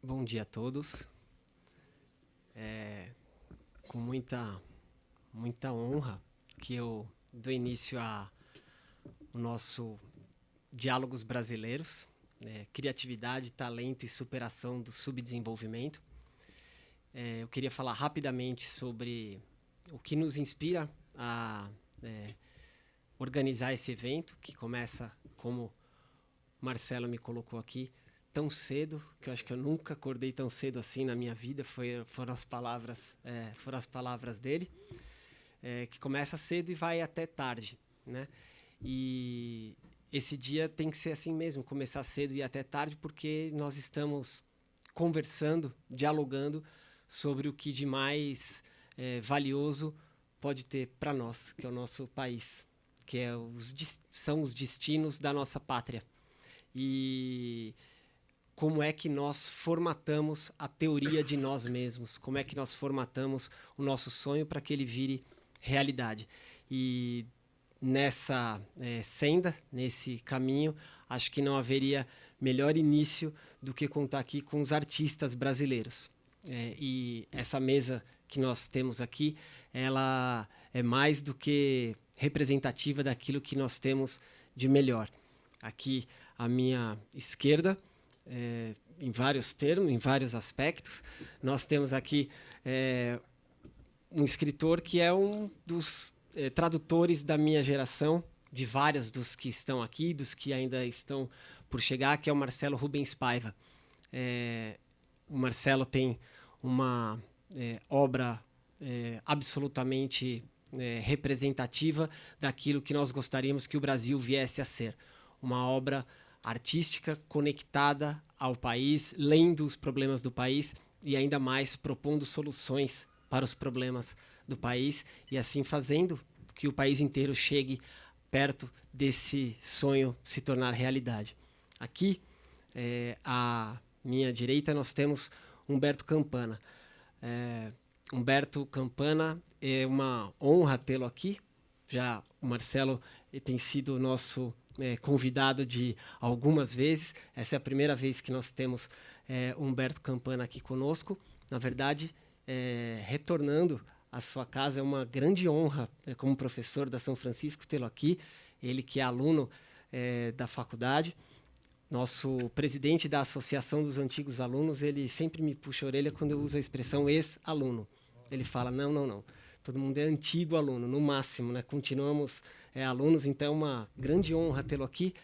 Bom dia a todos. Com muita honra que eu dou início ao nosso Diálogos Brasileiros, Criatividade, Talento e Superação do Subdesenvolvimento. Eu queria falar rapidamente sobre o que nos inspira a organizar esse evento, que começa, como Marcelo me colocou aqui, tão cedo, que eu acho que eu nunca acordei tão cedo assim na minha vida, foram as palavras dele, que começa cedo e vai até tarde, né? E esse dia tem que ser assim mesmo, começar cedo e ir até tarde, porque nós estamos conversando, dialogando sobre o que de mais valioso pode ter para nós, que é o nosso país, que são os destinos da nossa pátria. E como é que nós formatamos a teoria de nós mesmos, como é que nós formatamos o nosso sonho para que ele vire realidade. E nessa senda, nesse caminho, acho que não haveria melhor início do que contar aqui com os artistas brasileiros. E essa mesa que nós temos aqui, ela é mais do que representativa daquilo que nós temos de melhor. Aqui à minha esquerda, em vários termos, em vários aspectos, nós temos aqui um escritor que é um dos tradutores da minha geração, de vários dos que estão aqui, dos que ainda estão por chegar, que é o Marcelo Rubens Paiva. O Marcelo tem uma obra absolutamente representativa daquilo que nós gostaríamos que o Brasil viesse a ser. Uma obra artística conectada ao país, lendo os problemas do país e ainda mais propondo soluções para os problemas do país e assim fazendo que o país inteiro chegue perto desse sonho se tornar realidade. Aqui, à minha direita, nós temos Humberto Campana. Humberto Campana, é uma honra tê-lo aqui. Já o Marcelo tem sido nosso convidado de algumas vezes. Essa é a primeira vez que nós temos Humberto Campana aqui conosco. Na verdade, retornando à sua casa, é uma grande honra, como professor da São Francisco, tê-lo aqui. Ele que é aluno da faculdade. Nosso presidente da Associação dos Antigos Alunos, ele sempre me puxa a orelha quando eu uso a expressão ex-aluno. Ele fala, não. Todo mundo é antigo aluno, no máximo, né? Continuamos alunos, então é uma grande honra tê-lo aqui.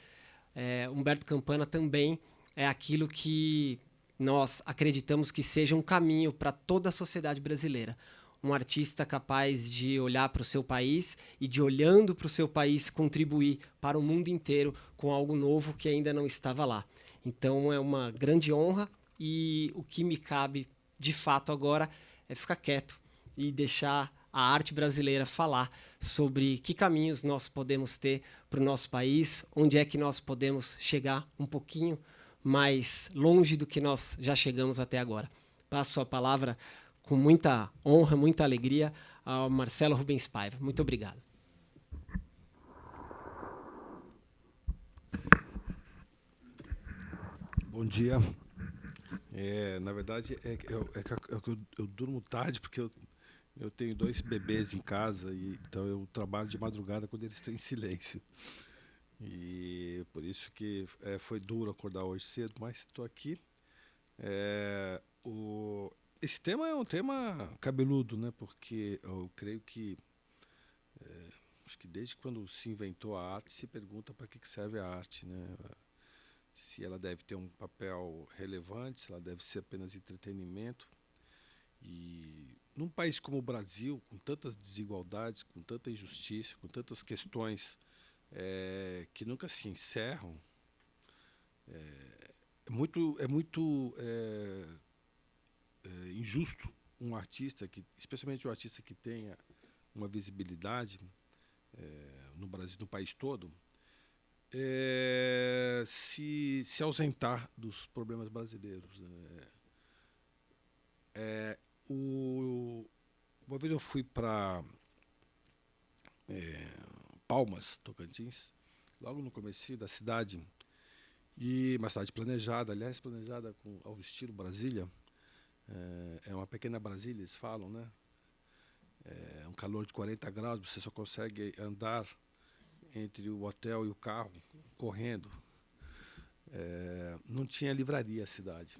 Humberto Campana também é aquilo que nós acreditamos que seja um caminho para toda a sociedade brasileira. Um artista capaz de olhar para o seu país e de, olhando para o seu país, contribuir para o mundo inteiro com algo novo que ainda não estava lá. Então é uma grande honra e o que me cabe de fato agora é ficar quieto e deixar a arte brasileira falar sobre que caminhos nós podemos ter para o nosso país, onde é que nós podemos chegar um pouquinho mais longe do que nós já chegamos até agora. Passo a palavra com muita honra, muita alegria ao Marcelo Rubens Paiva. Muito obrigado. Bom dia. Na verdade, eu durmo tarde porque eu tenho dois bebês em casa, então eu trabalho de madrugada quando eles estão em silêncio. E por isso que foi duro acordar hoje cedo, mas estou aqui. Esse tema é um tema cabeludo, né? Porque eu creio que acho que desde quando se inventou a arte se pergunta para que serve a arte, né? Se ela deve ter um papel relevante, se ela deve ser apenas entretenimento. E num país como o Brasil, com tantas desigualdades, com tanta injustiça, com tantas questões que nunca se encerram, é muito injusto um artista, especialmente um artista que tenha uma visibilidade no Brasil, no país todo, se ausentar dos problemas brasileiros. Uma vez eu fui para Palmas, Tocantins, logo no começo da cidade, E uma cidade planejada, aliás, planejada ao estilo Brasília. É uma pequena Brasília, eles falam, né? É um calor de 40 graus, você só consegue andar entre o hotel e o carro correndo. Não tinha livraria a cidade.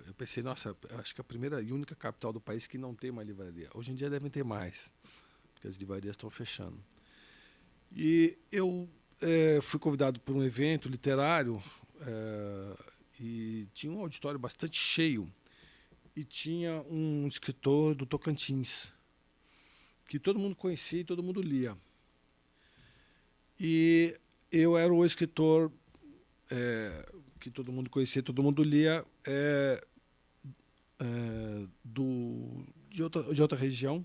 Eu pensei, nossa, acho que é a primeira e única capital do país que não tem uma livraria. Hoje em dia devem ter mais, porque as livrarias estão fechando. E eu fui convidado por um evento literário e tinha um auditório bastante cheio. E tinha um escritor do Tocantins, que todo mundo conhecia e todo mundo lia. E eu era o escritor que todo mundo conhecia e todo mundo lia de outra região,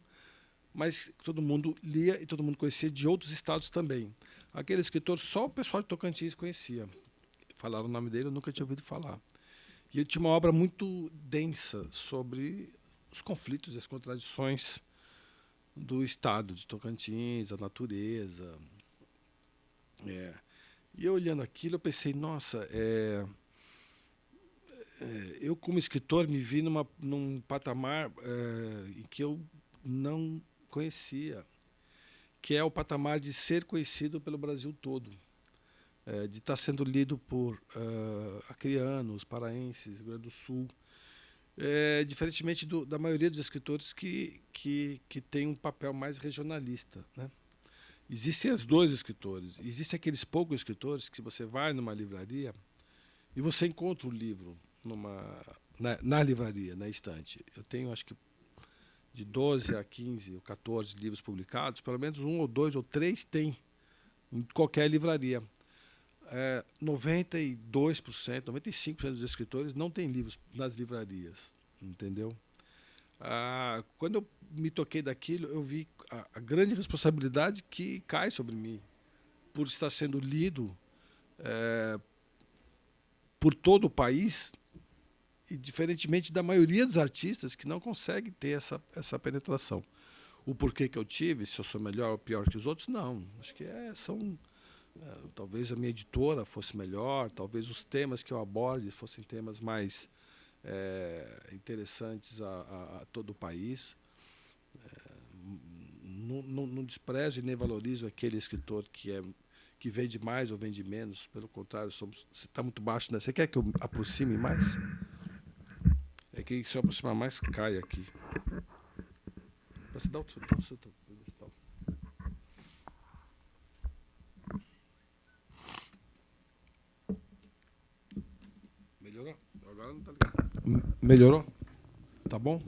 mas todo mundo lia e todo mundo conhecia de outros estados também. Aquele escritor só o pessoal de Tocantins conhecia. Falaram o nome dele, eu nunca tinha ouvido falar. E ele tinha uma obra muito densa sobre os conflitos e as contradições do estado de Tocantins, a natureza. E eu olhando aquilo, eu pensei, nossa, eu como escritor me vi num patamar em que eu não conhecia, que é o patamar de ser conhecido pelo Brasil todo. De estar sendo lido por acreanos, paraenses, Rio Grande do Sul, diferentemente da maioria dos escritores que tem um papel mais regionalista, né? Existem os dois escritores. Existem aqueles poucos escritores que você vai numa livraria e você encontra o livro na livraria, na estante. Eu tenho, acho que, de 12 a 15 ou 14 livros publicados, pelo menos 1 ou 2 ou 3 tem em qualquer livraria. 92%, 95% dos escritores não têm livros nas livrarias, entendeu? Quando eu me toquei daquilo, eu vi a grande responsabilidade que cai sobre mim por estar sendo lido por todo o país, e diferentemente da maioria dos artistas que não conseguem ter essa penetração. O porquê que eu tive, se eu sou melhor ou pior que os outros, não. Acho que talvez a minha editora fosse melhor, talvez os temas que eu aborde fossem temas mais interessantes a todo o país. Não desprezo e nem valorizo aquele escritor que vende mais ou vende menos. Pelo contrário, você está muito baixo, né? Você quer que eu aproxime mais? É que se eu aproximar mais, cai aqui. Você dá o seu pedestal. Melhorou? Agora não tá ligado. Melhorou? Tá bom?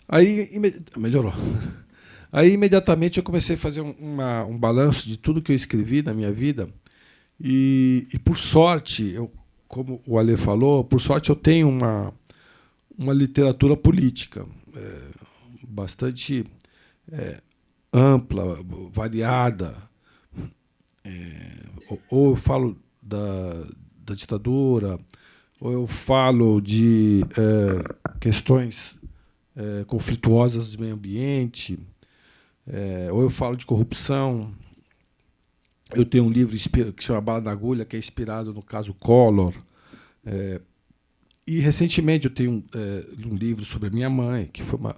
Aí melhorou. Aí imediatamente eu comecei a fazer um balanço de tudo que eu escrevi na minha vida. E por sorte, como o Ale falou, por sorte eu tenho uma literatura política bastante ampla, variada. Ou eu falo da ditadura, ou eu falo de questões conflituosas do meio ambiente, ou eu falo de corrupção. Eu tenho um livro que chama Bala na Agulha, que é inspirado no caso Collor. E, recentemente, eu tenho um livro sobre a minha mãe, que foi uma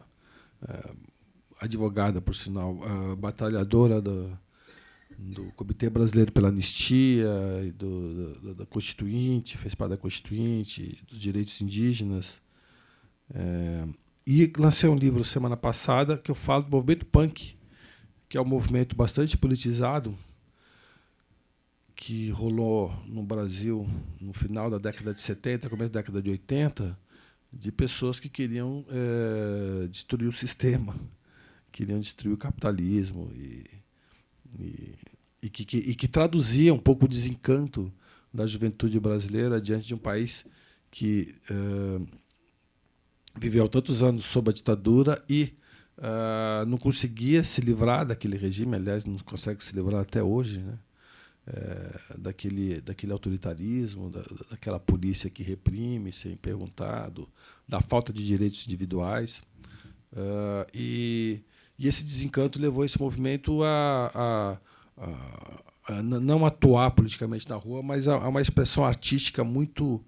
advogada, por sinal, batalhadora do Comitê Brasileiro pela Anistia, e da Constituinte, fez parte da Constituinte, dos direitos indígenas. E lancei um livro semana passada que eu falo do movimento punk, que é um movimento bastante politizado, que rolou no Brasil no final da década de 70, começo da década de 80, de pessoas que queriam destruir o sistema, queriam destruir o capitalismo e que traduzia um pouco o desencanto da juventude brasileira diante de um país que viveu tantos anos sob a ditadura e não conseguia se livrar daquele regime, aliás, não consegue se livrar até hoje, né? Daquele autoritarismo, daquela polícia que reprime sem perguntado, da falta de direitos individuais. E E esse desencanto levou esse movimento a não atuar politicamente na rua, mas a uma expressão artística muito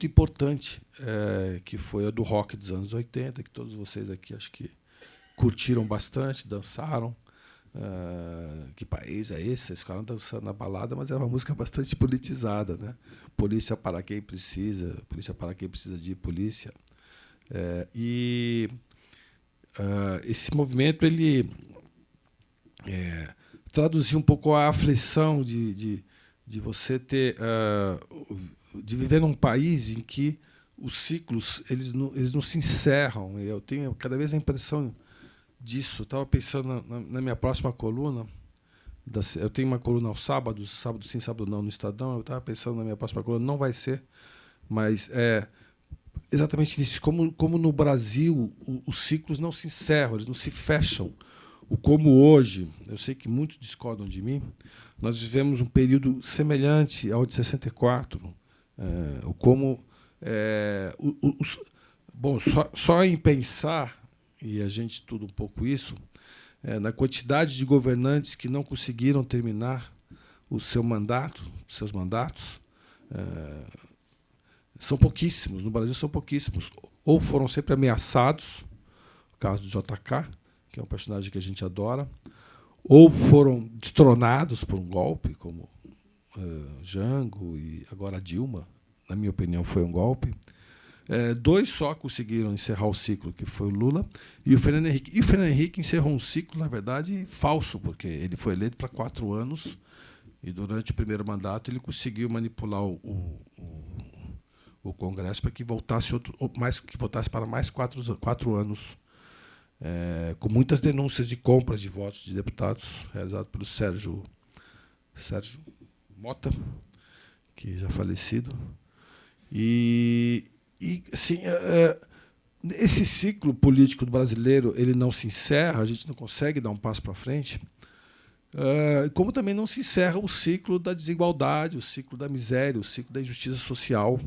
importante, que foi a do rock dos anos 80, que todos vocês aqui acho que curtiram bastante, dançaram. Que país é esse? Eles ficaram dançando na balada, mas é uma música bastante politizada, né? Polícia para quem precisa de polícia. Esse movimento ele traduziu um pouco a aflição de você ter de viver num país em que os ciclos eles não se encerram. Eu tenho cada vez a impressão disso. Estava pensando na minha próxima coluna. Eu tenho uma coluna aos sábados, sábado sim, sábado não, no Estadão. Eu estava pensando na minha próxima coluna, não vai ser, mas exatamente nisso. Como no Brasil os ciclos não se encerram, eles não se fecham. Como hoje, eu sei que muitos discordam de mim, nós vivemos um período semelhante ao de 64. Bom, só em pensar, e a gente estuda um pouco isso, na quantidade de governantes que não conseguiram terminar seus mandatos, são pouquíssimos. No Brasil são pouquíssimos. Ou foram sempre ameaçados, o caso do JK, que é um personagem que a gente adora, ou foram destronados por um golpe, como Jango e agora Dilma, na minha opinião, foi um golpe. Dois só conseguiram encerrar o ciclo, que foi o Lula e o Fernando Henrique. E o Fernando Henrique encerrou um ciclo, na verdade, falso, porque ele foi eleito para 4 anos e, durante o primeiro mandato, ele conseguiu manipular o Congresso para que votasse para mais 4 anos, com muitas denúncias de compras de votos de deputados, realizado pelo Sérgio Mota, que já falecido. E assim, esse ciclo político do brasileiro ele não se encerra, a gente não consegue dar um passo para frente, como também não se encerra o ciclo da desigualdade, o ciclo da miséria, o ciclo da injustiça social.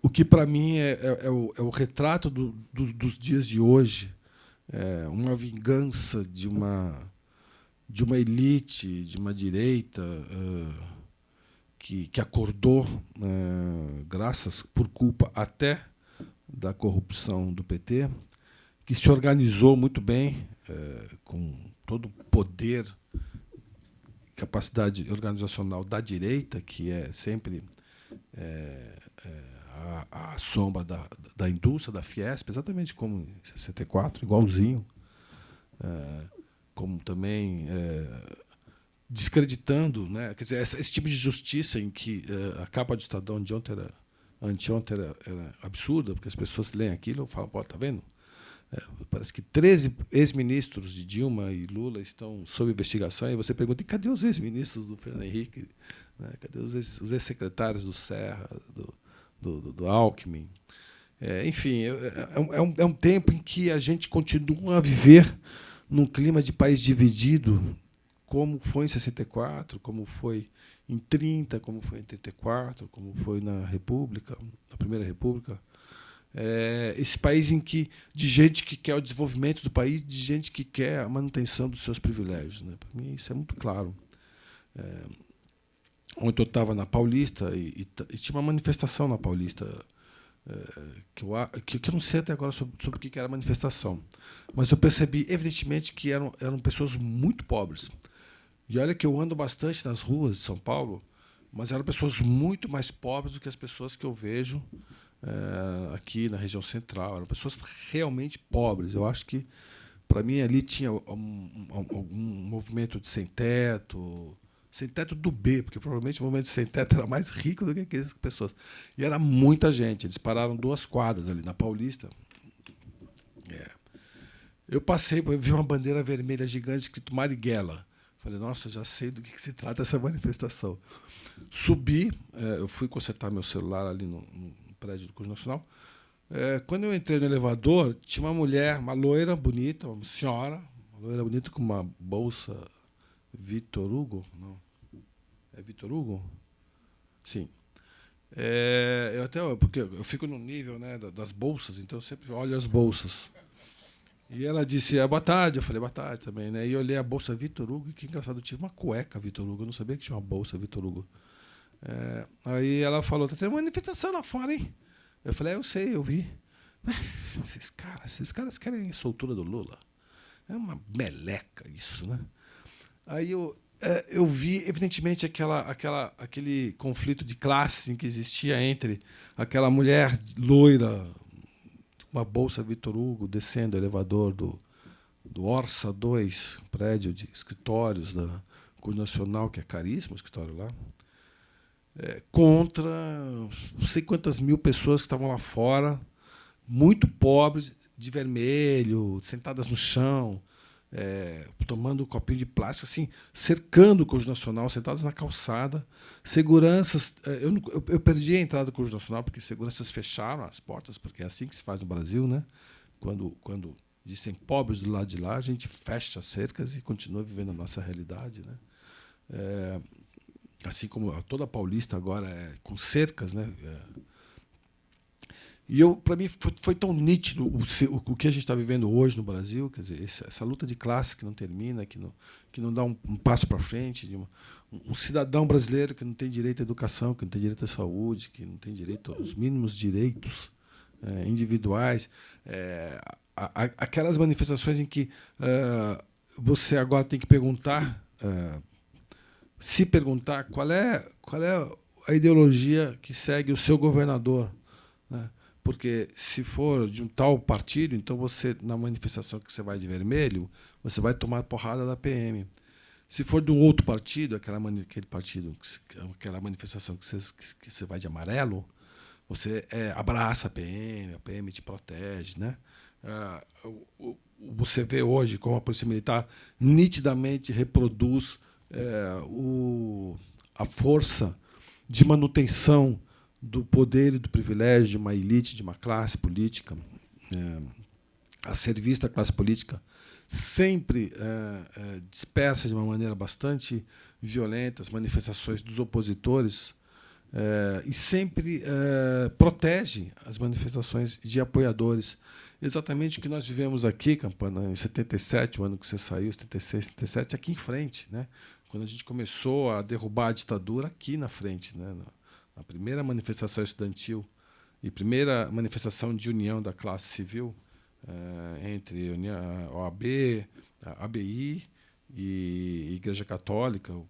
O que, para mim, é o retrato dos dias de hoje, uma vingança de uma elite, de uma direita, que acordou, por culpa até da corrupção do PT, que se organizou muito bem, com todo o poder, capacidade organizacional da direita, que é sempre a sombra da indústria, da Fiesp, exatamente como em 64, igualzinho, como também descreditando, né? Quer dizer, esse tipo de justiça em que a capa do Estadão de ontem anteontem era absurda, porque as pessoas leem aquilo e falam, pô, tá vendo? Parece que 13 ex-ministros de Dilma e Lula estão sob investigação, e você pergunta, e cadê os ex-ministros do Fernando Henrique? Né? Cadê os ex-secretários do Serra, do Alckmin? Enfim, é um tempo em que a gente continua a viver num clima de país dividido, como foi em 64, como foi em 30, como foi em 34, como foi na República, na Primeira República. Esse país em que, de gente que quer o desenvolvimento do país, de gente que quer a manutenção dos seus privilégios. Né? Para mim, isso é muito claro. Ontem eu estava na Paulista e tinha uma manifestação na Paulista, que eu não sei até agora sobre o que era a manifestação, mas eu percebi, evidentemente, que eram pessoas muito pobres. E olha que eu ando bastante nas ruas de São Paulo, mas eram pessoas muito mais pobres do que as pessoas que eu vejo aqui na região central. Eram pessoas realmente pobres. Eu acho que, para mim, ali tinha um movimento de sem-teto do B, porque provavelmente o movimento de sem-teto era mais rico do que aquelas pessoas. E era muita gente. Eles pararam 2 quadras ali na Paulista. Eu passei, eu vi uma bandeira vermelha gigante escrito Marighella. Falei, nossa, já sei do que se trata essa manifestação. Subi, eu fui consertar meu celular ali no prédio do Curso Nacional. Quando eu entrei no elevador, tinha uma mulher, uma loira bonita, uma senhora, uma loira bonita com uma bolsa Vitor Hugo. Não. É Vitor Hugo? Sim. Porque eu fico no nível, né, das bolsas, então eu sempre olho as bolsas. E ela disse, boa tarde. Eu falei, boa tarde também, né? E eu olhei a bolsa Vitor Hugo, e que engraçado, eu tive uma cueca Vitor Hugo. Eu não sabia que tinha uma bolsa Vitor Hugo. Aí ela falou, tá tendo uma manifestação lá fora, hein? Eu falei, eu sei, eu vi. Esses caras querem a soltura do Lula. É uma meleca isso, né? Aí eu vi, evidentemente, aquele conflito de classe que existia entre aquela mulher loira, com uma bolsa Vitor Hugo, descendo o elevador do Orça 2, prédio de escritórios da Cor Nacional, que é caríssimo o escritório lá, contra não sei quantas mil pessoas que estavam lá fora, muito pobres, de vermelho, sentadas no chão, tomando um copinho de plástico, assim, cercando o Correio Nacional, sentados na calçada. Seguranças. Eu perdi a entrada do Correio Nacional porque seguranças fecharam as portas, porque é assim que se faz no Brasil, né? Quando dizem pobres do lado de lá, a gente fecha as cercas e continua vivendo a nossa realidade, né? Assim como toda a Paulista agora é com cercas, né? E para mim foi tão nítido o que a gente está vivendo hoje no Brasil, quer dizer, essa luta de classe que não termina, que não dá um passo para frente, de um cidadão brasileiro que não tem direito à educação, que não tem direito à saúde, que não tem direito aos mínimos direitos individuais, aquelas manifestações em que você agora tem que se perguntar qual é a ideologia que segue o seu governador, né? Porque se for de um tal partido, então você, na manifestação que você vai de vermelho, você vai tomar porrada da PM. Se for de um outro partido, aquela manifestação que você vai de amarelo, você abraça a PM te protege, né? Você vê hoje como a Polícia Militar nitidamente reproduz a força de manutenção do poder e do privilégio de uma elite, de uma classe política, a serviço da classe política, sempre dispersa de uma maneira bastante violenta as manifestações dos opositores e sempre protege as manifestações de apoiadores. Exatamente o que nós vivemos aqui, Campana, em 77, o ano que você saiu, 76, 77, aqui em frente, né? Quando a gente começou a derrubar a ditadura aqui na frente, né? A primeira manifestação estudantil e primeira manifestação de união da classe civil entre a OAB, a ABI e a Igreja Católica, o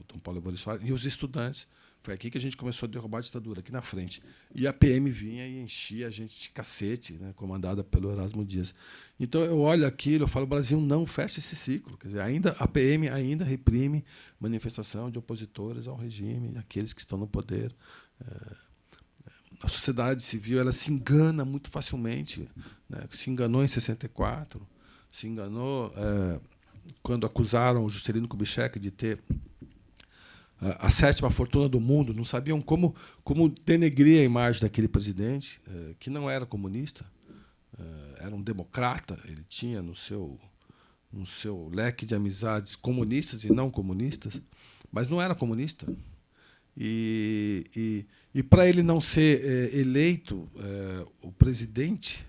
Dom Paulo Evaristo Soares, e os estudantes. Foi aqui que a gente começou a derrubar a ditadura, aqui na frente. E a PM vinha e enchia a gente de cacete, né, comandada pelo Erasmo Dias. Então eu olho aquilo, eu falo, o Brasil não fecha esse ciclo. Quer dizer, a PM ainda reprime manifestação de opositores ao regime, aqueles que estão no poder. A sociedade civil ela se engana muito facilmente, né? Se enganou em 64, se enganou quando acusaram o Juscelino Kubitschek de ter a sétima fortuna do mundo, não sabiam como denegrir a imagem daquele presidente, que não era comunista, era um democrata, ele tinha no seu leque de amizades comunistas e não comunistas, mas não era comunista. E para ele não ser eleito o presidente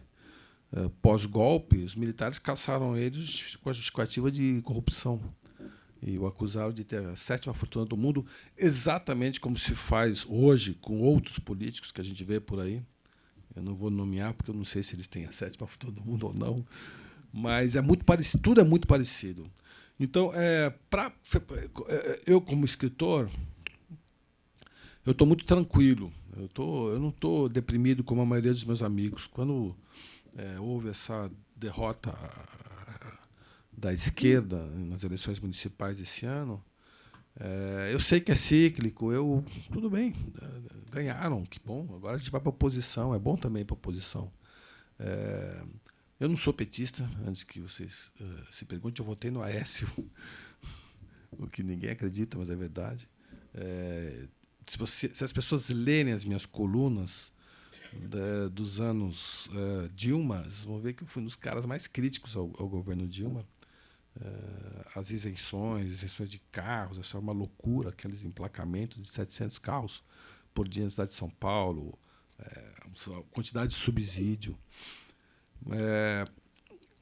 pós-golpe, os militares caçaram eles com a justificativa de corrupção. E o acusaram de ter a sétima fortuna do mundo, exatamente como se faz hoje com outros políticos que a gente vê por aí. Eu não vou nomear, porque eu não sei se eles têm a sétima fortuna do mundo ou não. Mas tudo é muito parecido. Então, eu, como escritor, eu estou muito tranquilo. Eu não estou deprimido como a maioria dos meus amigos. Quando houve essa derrota da esquerda nas eleições municipais esse ano, eu sei que é cíclico, tudo bem, ganharam, que bom, agora a gente vai para a oposição, é bom também para a oposição. Eu não sou petista, antes que vocês se perguntem, eu votei no Aécio, o que ninguém acredita, mas é verdade. Se as pessoas lerem as minhas colunas dos anos Dilma, vocês vão ver que eu fui um dos caras mais críticos ao governo Dilma. As isenções de carros, essa é uma loucura, aqueles emplacamentos de 700 carros por dia na cidade de São Paulo, a quantidade de subsídio.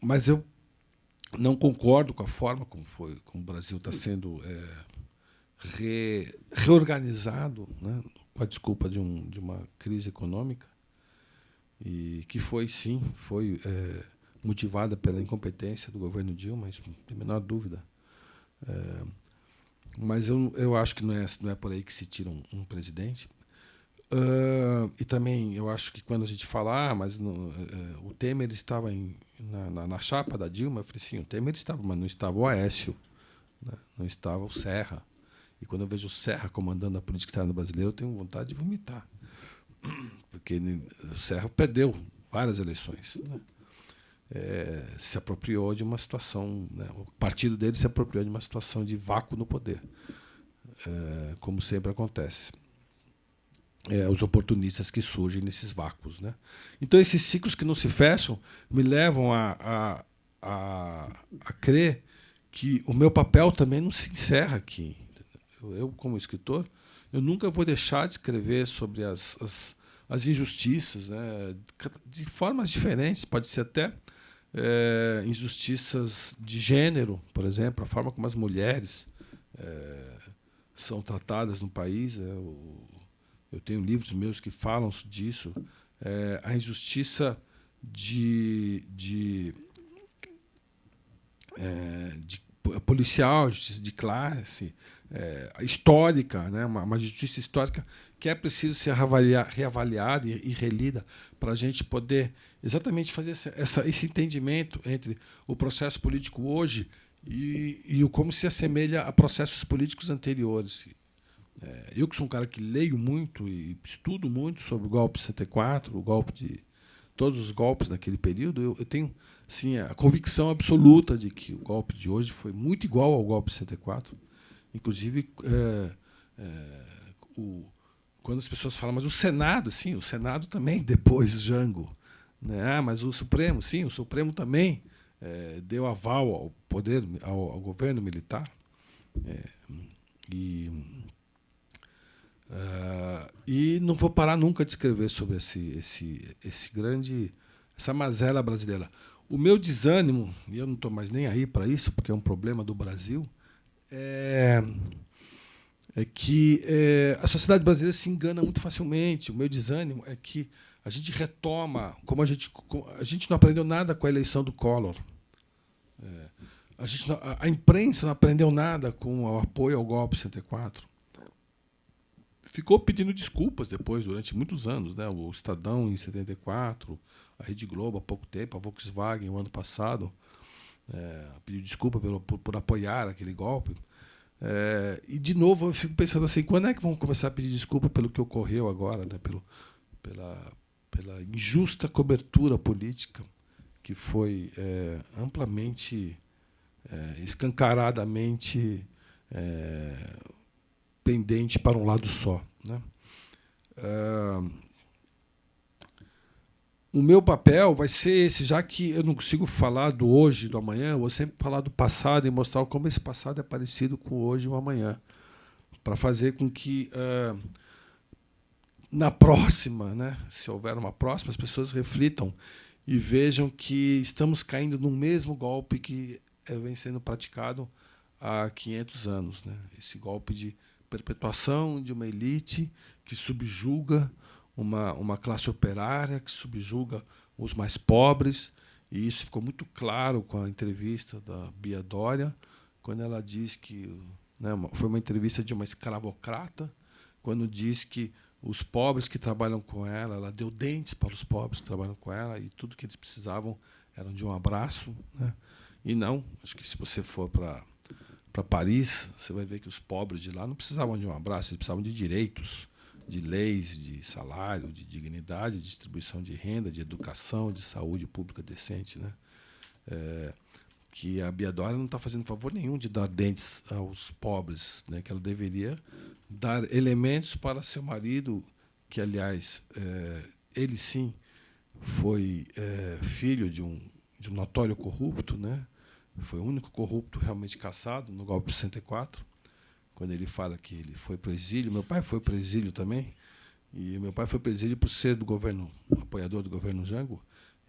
mas eu não concordo com a forma como o Brasil está sendo reorganizado, né, com a desculpa de uma crise econômica, e que foi motivada pela incompetência do governo Dilma, isso não tem a menor dúvida. Mas eu acho que não é por aí que se tira um presidente. E também eu acho que quando a gente fala, mas o Temer estava na chapa da Dilma, eu falei assim, o Temer estava, mas não estava o Aécio, né? Não estava o Serra. E quando eu vejo o Serra comandando a política externa brasileira, eu tenho vontade de vomitar. Porque o Serra perdeu várias eleições, né? Se apropriou de uma situação, né? O partido dele se apropriou de uma situação de vácuo no poder, como sempre acontece. Os oportunistas que surgem nesses vácuos, né? Então, esses ciclos que não se fecham me levam a crer que o meu papel também não se encerra aqui. Eu, como escritor, eu nunca vou deixar de escrever sobre as injustiças, né? De formas diferentes, pode ser até injustiças de gênero, por exemplo, a forma como as mulheres são tratadas no país. Eu tenho livros meus que falam disso. A injustiça policial, justiça de classe, histórica, né? Uma justiça histórica que é preciso ser reavaliada e relida para a gente poder exatamente fazer esse entendimento entre o processo político hoje e o como se assemelha a processos políticos anteriores. Eu, que sou um cara que leio muito e estudo muito sobre o golpe de 64, todos os golpes naquele período, eu tenho assim, a convicção absoluta de que o golpe de hoje foi muito igual ao golpe de 64. Inclusive, quando as pessoas falam, mas o Senado, sim, o Senado também depois Jango, né? Mas o Supremo, sim, o Supremo também deu aval ao poder, ao governo militar. E não vou parar nunca de escrever sobre essa mazela brasileira. O meu desânimo, e eu não estou mais nem aí para isso, porque é um problema do Brasil, é que a sociedade brasileira se engana muito facilmente. O meu desânimo é que a gente retoma, como a gente não aprendeu nada com a eleição do Collor. A imprensa não aprendeu nada com o apoio ao golpe de 64. Ficou pedindo desculpas depois, durante muitos anos, né? O Estadão em 74, a Rede Globo há pouco tempo, a Volkswagen o ano passado pediu desculpa por apoiar aquele golpe. E, de novo, eu fico pensando assim, quando é que vão começar a pedir desculpa pelo que ocorreu agora, né? Pela injusta cobertura política que foi amplamente, escancaradamente pendente para um lado só, né? O meu papel vai ser esse, já que eu não consigo falar do hoje, do amanhã, eu vou sempre falar do passado e mostrar como esse passado é parecido com o hoje e o amanhã, para fazer com que, na próxima, né, se houver uma próxima, as pessoas reflitam e vejam que estamos caindo no mesmo golpe que vem sendo praticado há 500 anos, né? Esse golpe de perpetuação de uma elite que subjuga uma classe operária, que subjuga os mais pobres, e isso ficou muito claro com a entrevista da Bia Dória, quando ela diz que, né, foi uma entrevista de uma escravocrata, quando diz que os pobres que trabalham com ela deu dentes para os pobres que trabalham com ela, e tudo que eles precisavam era de um abraço, né? E não, acho que se você for para Paris, você vai ver que os pobres de lá não precisavam de um abraço, eles precisavam de direitos, de leis, de salário, de dignidade, de distribuição de renda, de educação, de saúde pública decente, né? Que a Bia Dória não está fazendo favor nenhum de dar dentes aos pobres, né? Que ela deveria dar elementos para seu marido, que, aliás, ele sim foi filho de um notório corrupto, né? Foi o único corrupto realmente caçado no golpe de 64, quando ele fala que ele foi para o exílio. Meu pai foi para o exílio também, e meu pai foi para o exílio por ser do governo, apoiador do governo Jango,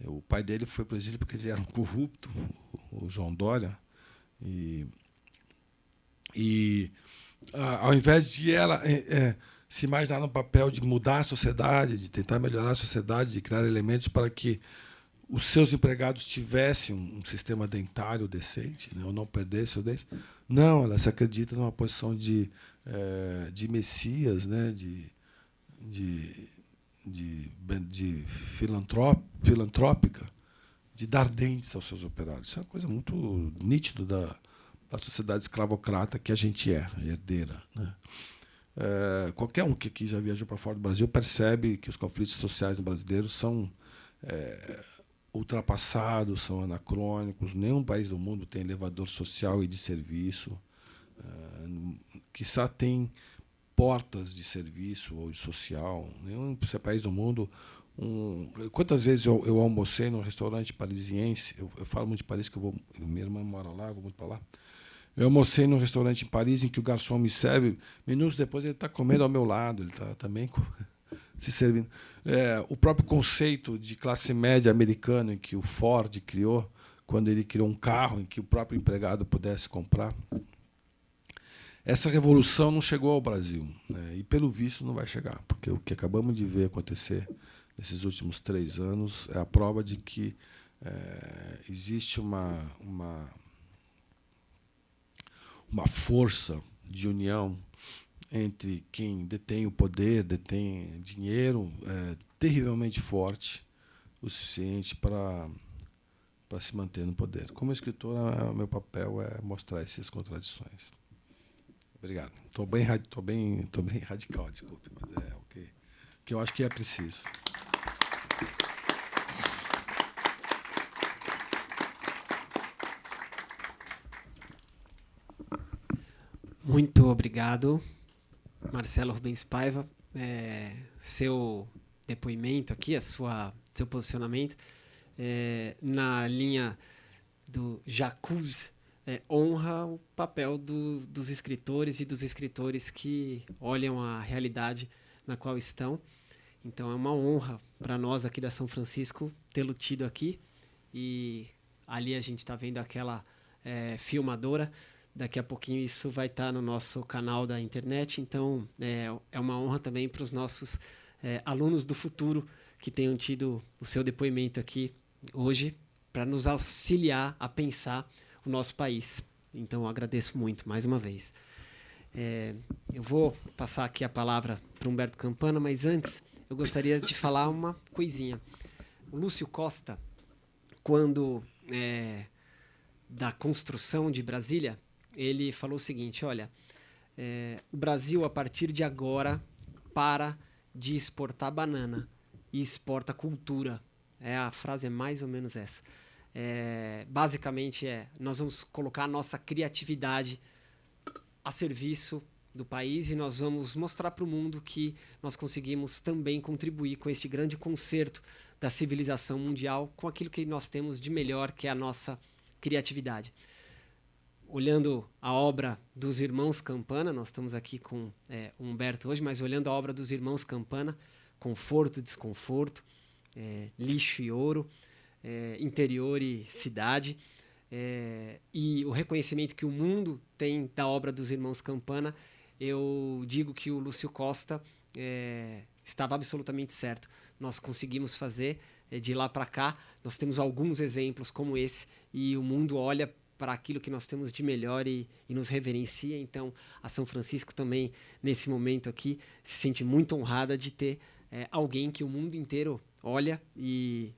O pai dele foi para o exílio porque ele era um corrupto, o João Dória, e ao invés de ela se imaginar no papel de mudar a sociedade, de tentar melhorar a sociedade, de criar elementos para que os seus empregados tivessem um sistema dentário decente, né, ou não perdessem o dente, não, ela se acredita numa posição de messias, né, de filantrópica, de dar dentes aos seus operários. Isso é uma coisa muito nítida da sociedade escravocrata que a gente é, herdeira, né? Qualquer um que aqui já viajou para fora do Brasil percebe que os conflitos sociais no brasileiro são ultrapassados, são anacrônicos. Nenhum país do mundo tem elevador social e de serviço. Quiçá tem portas de serviço ou de social. Nenhum país do mundo. Quantas vezes eu almocei num restaurante parisiense? Eu falo muito de Paris, que minha irmã mora lá, eu vou muito para lá. Eu almocei num restaurante em Paris em que o garçom me serve, minutos depois ele está comendo ao meu lado, ele está também se servindo. O próprio conceito de classe média americana em que o Ford criou, quando ele criou um carro em que o próprio empregado pudesse comprar. Essa revolução não chegou ao Brasil, né? E, pelo visto, não vai chegar, porque o que acabamos de ver acontecer nesses últimos 3 anos é a prova de que existe uma força de união entre quem detém o poder, detém dinheiro, terrivelmente forte, o suficiente para se manter no poder. Como escritor, meu papel é mostrar essas contradições. Obrigado. Estou bem radical, desculpe, mas é o que eu acho que é preciso. Muito obrigado, Marcelo Rubens Paiva. Seu depoimento aqui, seu posicionamento, na linha do Jacuzzi, honra o papel dos escritores e dos escritores que olham a realidade na qual estão. Então é uma honra para nós aqui da São Francisco tê-lo tido aqui. E ali a gente está vendo aquela filmadora. Daqui a pouquinho isso vai estar no nosso canal da internet, então é uma honra também para os nossos alunos do futuro que tenham tido o seu depoimento aqui hoje para nos auxiliar a pensar o nosso país. Então eu agradeço muito mais uma vez. Eu vou passar aqui a palavra para Humberto Campana, mas antes eu gostaria de falar uma coisinha. O Lúcio Costa, quando da construção de Brasília, ele falou o seguinte: olha, o Brasil, a partir de agora, para de exportar banana e exporta cultura. A frase é mais ou menos essa. Basicamente, nós vamos colocar a nossa criatividade a serviço do país e nós vamos mostrar para o mundo que nós conseguimos também contribuir com este grande concerto da civilização mundial, com aquilo que nós temos de melhor, que é a nossa criatividade. Olhando a obra dos irmãos Campana, nós estamos aqui com o Humberto hoje, mas olhando a obra dos irmãos Campana, conforto e desconforto, lixo e ouro, interior e cidade, e o reconhecimento que o mundo tem da obra dos irmãos Campana, eu digo que o Lúcio Costa estava absolutamente certo. Nós conseguimos fazer de lá para cá, nós temos alguns exemplos como esse, e o mundo olha para aquilo que nós temos de melhor e nos reverencia. Então, a São Francisco também, nesse momento aqui, se sente muito honrada de ter alguém que o mundo inteiro olha e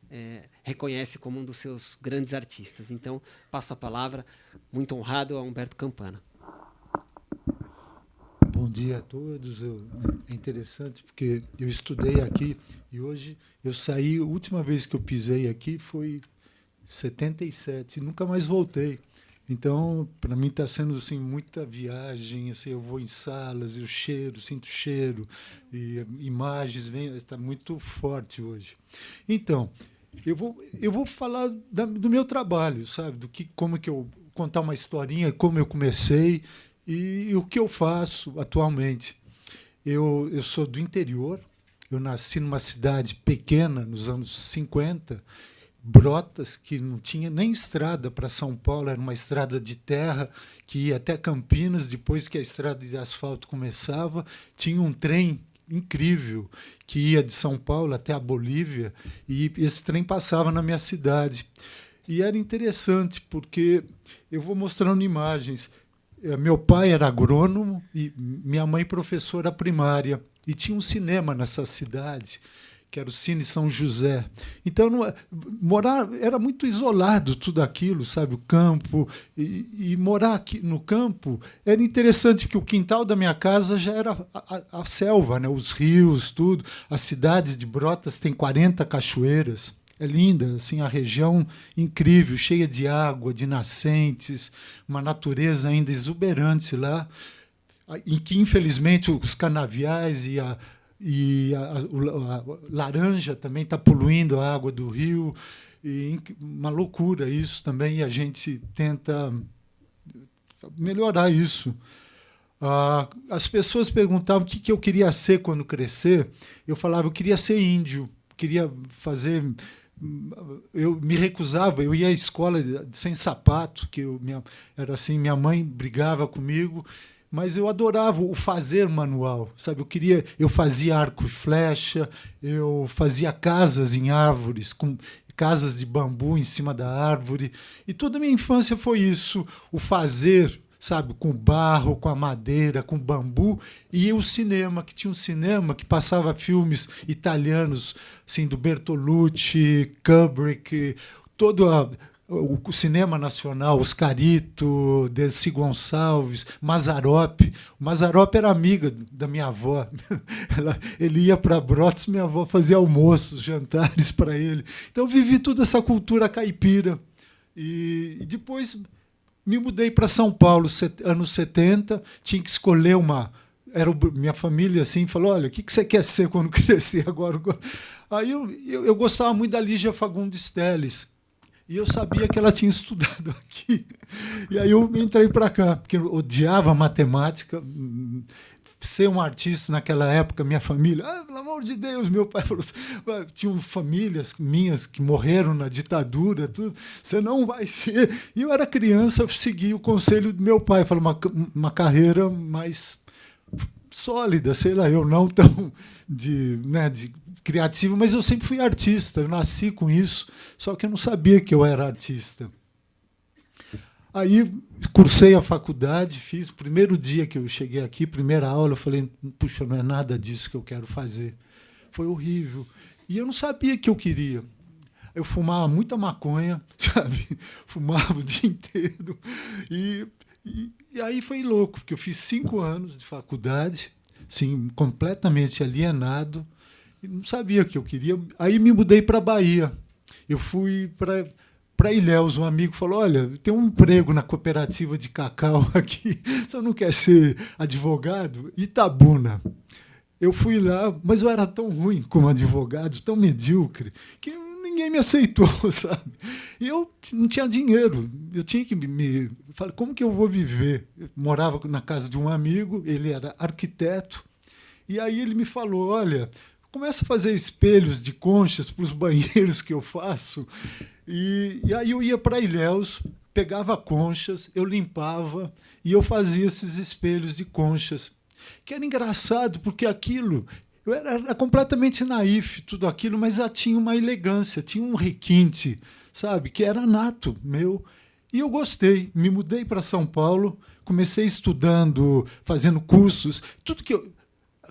reconhece como um dos seus grandes artistas. Então, passo a palavra, muito honrado, a Humberto Campana. Bom dia a todos. É interessante porque eu estudei aqui e hoje eu saí, a última vez que eu pisei aqui foi 77, nunca mais voltei. Então, para mim está sendo assim muita viagem, assim, eu vou em salas, eu sinto cheiro, e imagens está muito forte hoje. Então, eu vou falar do meu trabalho, sabe, como que eu contar uma historinha, como eu comecei e o que eu faço atualmente. Eu sou do interior, eu nasci numa cidade pequena nos anos 50. Brotas, que não tinha nem estrada para São Paulo, era uma estrada de terra que ia até Campinas. Depois que a estrada de asfalto começava, tinha um trem incrível que ia de São Paulo até a Bolívia, e esse trem passava na minha cidade. E era interessante, porque eu vou mostrando imagens. Meu pai era agrônomo e minha mãe professora primária, e tinha um cinema nessa cidade, que era o Cine São José. Então, morar era muito isolado tudo aquilo, sabe, o campo. E morar aqui no campo era interessante, porque o quintal da minha casa já era a selva, né, os rios, tudo. A cidade de Brotas tem 40 cachoeiras. É linda, assim, a região incrível, cheia de água, de nascentes, uma natureza ainda exuberante lá, em que, infelizmente, os canaviais e a laranja também está poluindo a água do rio. E uma loucura isso também, e a gente tenta melhorar isso. As pessoas perguntavam o que eu queria ser quando crescer. Eu falava, eu queria ser índio, queria fazer... Eu me recusava, eu ia à escola sem sapato, que era assim, minha mãe brigava comigo, mas eu adorava o fazer manual, sabe? Eu fazia arco e flecha, eu fazia casas em árvores, com casas de bambu em cima da árvore, e toda a minha infância foi isso, o fazer, sabe, com barro, com a madeira, com bambu. E o cinema, que tinha um cinema que passava filmes italianos, assim, do Bertolucci, Kubrick, todo o cinema nacional, Oscarito, Desi Gonçalves, Mazzaropi. O Mazzaropi era amiga da minha avó. Ele ia para Brotas, minha avó fazia almoços, jantares para ele. Então eu vivi toda essa cultura caipira. E depois me mudei para São Paulo, anos 70, tinha que escolher uma... minha família assim, falou, olha, o que você quer ser quando crescer agora? Aí eu gostava muito da Lígia Fagundes Telles, e eu sabia que ela tinha estudado aqui. E aí eu entrei para cá, porque eu odiava matemática. Ser um artista naquela época, minha família, pelo amor de Deus, meu pai falou assim, tinham famílias minhas que morreram na ditadura, tudo, você não vai ser. E eu era criança, eu segui o conselho do meu pai, falou uma carreira mais sólida, sei lá, eu não tão de criativo, mas eu sempre fui artista, eu nasci com isso, só que eu não sabia que eu era artista. Aí cursei a faculdade, fiz o primeiro dia que eu cheguei aqui, primeira aula, eu falei, puxa, não é nada disso que eu quero fazer. Foi horrível. E eu não sabia o que eu queria. Eu fumava muita maconha, sabe? Fumava o dia inteiro. E aí foi louco, porque eu fiz 5 anos de faculdade, assim, completamente alienado, e não sabia o que eu queria. Aí me mudei para a Bahia. Eu fui para Ilhéus, um amigo falou, olha, tem um emprego na cooperativa de cacau aqui, você não quer ser advogado? Itabuna. Eu fui lá, mas eu era tão ruim como advogado, tão medíocre, que ninguém me aceitou, sabe? E eu não tinha dinheiro, eu tinha que falei, como que eu vou viver? Eu morava na casa de um amigo, ele era arquiteto, e aí ele me falou, olha, começa a fazer espelhos de conchas para os banheiros que eu faço. E aí eu ia para Ilhéus, pegava conchas, eu limpava e eu fazia esses espelhos de conchas. Que era engraçado, porque aquilo... Eu era completamente naif, tudo aquilo, mas já tinha uma elegância, tinha um requinte, sabe, que era nato meu. E eu gostei. Me mudei para São Paulo, comecei estudando, fazendo cursos, tudo que eu...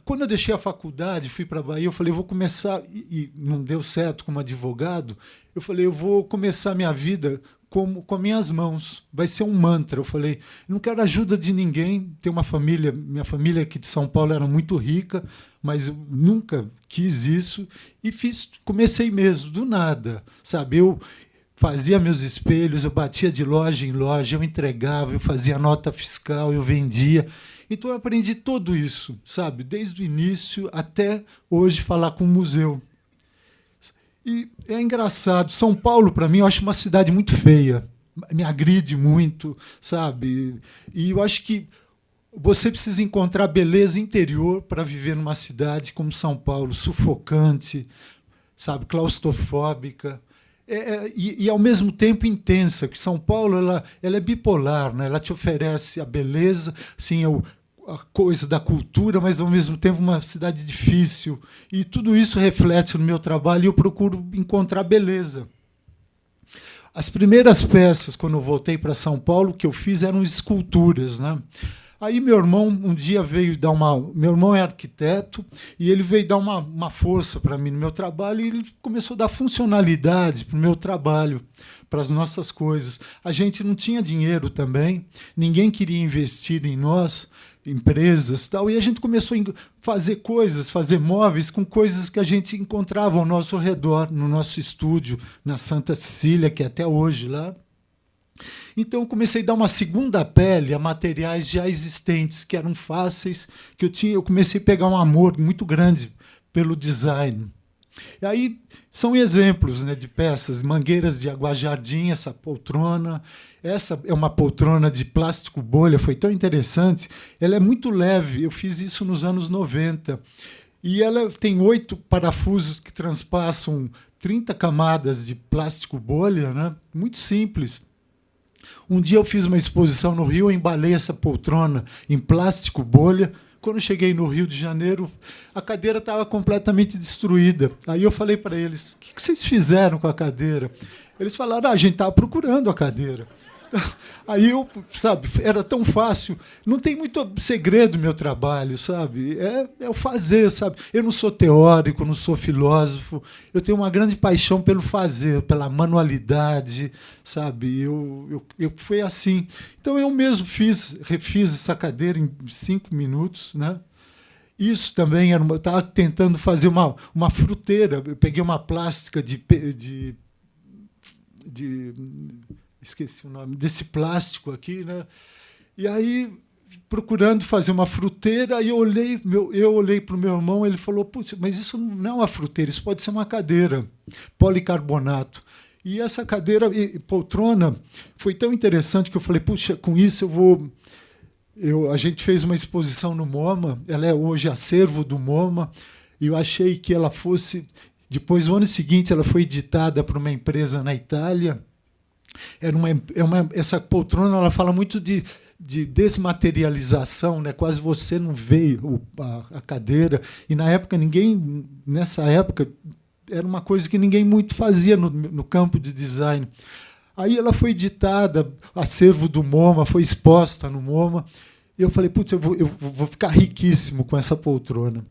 Quando eu deixei a faculdade, fui para a Bahia, eu falei, vou começar, e não deu certo como advogado, eu falei, eu vou começar minha vida com as minhas mãos, vai ser um mantra. Eu falei, não quero ajuda de ninguém, tenho uma família, minha família aqui de São Paulo era muito rica, mas eu nunca quis isso, e comecei mesmo, do nada, sabe, eu fazia meus espelhos, eu batia de loja em loja, eu entregava, eu fazia nota fiscal, eu vendia. Então eu aprendi tudo isso, sabe? Desde o início até hoje falar com o museu. E é engraçado, São Paulo, para mim, eu acho uma cidade muito feia, me agride muito, sabe? E eu acho que você precisa encontrar beleza interior para viver numa cidade como São Paulo, sufocante, sabe? Claustrofóbica. e ao mesmo tempo intensa, que São Paulo ela é bipolar, né? Ela te oferece a beleza, assim, a coisa da cultura, mas ao mesmo tempo uma cidade difícil. E tudo isso reflete no meu trabalho e eu procuro encontrar beleza. As primeiras peças, quando eu voltei para São Paulo, que eu fiz eram esculturas, né? Aí meu irmão um dia veio dar uma... Meu irmão é arquiteto e ele veio dar uma força para mim no meu trabalho e ele começou a dar funcionalidade para o meu trabalho, para as nossas coisas. A gente não tinha dinheiro também, ninguém queria investir em nós, empresas e tal, e a gente começou a fazer coisas, fazer móveis com coisas que a gente encontrava ao nosso redor, no nosso estúdio, na Santa Cecília, que é até hoje lá. Então eu comecei a dar uma segunda pele a materiais já existentes, que eram fáceis, que eu comecei a pegar um amor muito grande pelo design. E aí são exemplos, né, de peças, mangueiras de Aguajardim, essa poltrona. Essa é uma poltrona de plástico bolha, foi tão interessante. Ela é muito leve, eu fiz isso nos anos 90. E ela tem 8 parafusos que transpassam 30 camadas de plástico bolha, né? Muito simples. Um dia eu fiz uma exposição no Rio, eu embalei essa poltrona em plástico bolha. Quando eu cheguei no Rio de Janeiro, a cadeira estava completamente destruída. Aí eu falei para eles, o que vocês fizeram com a cadeira? Eles falaram, a gente estava procurando a cadeira. Aí eu, sabe, era tão fácil. Não tem muito segredo no meu trabalho, sabe? É o fazer, sabe? Eu não sou teórico, não sou filósofo. Eu tenho uma grande paixão pelo fazer, pela manualidade, sabe? Eu foi assim. Então eu mesmo refiz essa cadeira em 5 minutos, né? Isso também era eu estava tentando fazer uma fruteira. Eu peguei uma plástica esqueci o nome desse plástico aqui, né? E aí, procurando fazer uma fruteira, eu olhei para o meu irmão, ele falou, putz, mas isso não é uma fruteira, isso pode ser uma cadeira, policarbonato. E essa cadeira, poltrona, foi tão interessante que eu falei, puxa, com isso a gente fez uma exposição no MoMA, ela é hoje acervo do MoMA, e eu achei que ela fosse... Depois, no ano seguinte, ela foi editada por uma empresa na Itália. Essa poltrona ela fala muito de desmaterialização, né? Quase você não vê a cadeira. E nessa época, era uma coisa que ninguém muito fazia no campo de design. Aí ela foi editada, acervo do MoMA, foi exposta no MoMA. E eu falei, putz, eu vou ficar riquíssimo com essa poltrona.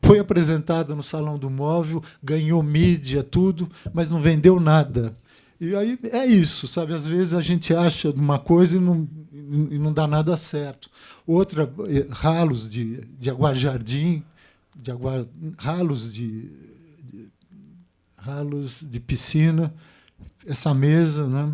Foi apresentada no Salão do Móvel, ganhou mídia, tudo, mas não vendeu nada. E aí é isso, sabe? Às vezes a gente acha uma coisa e não dá nada certo. Outra, ralos de Aguajardim, ralos de piscina, essa mesa, né?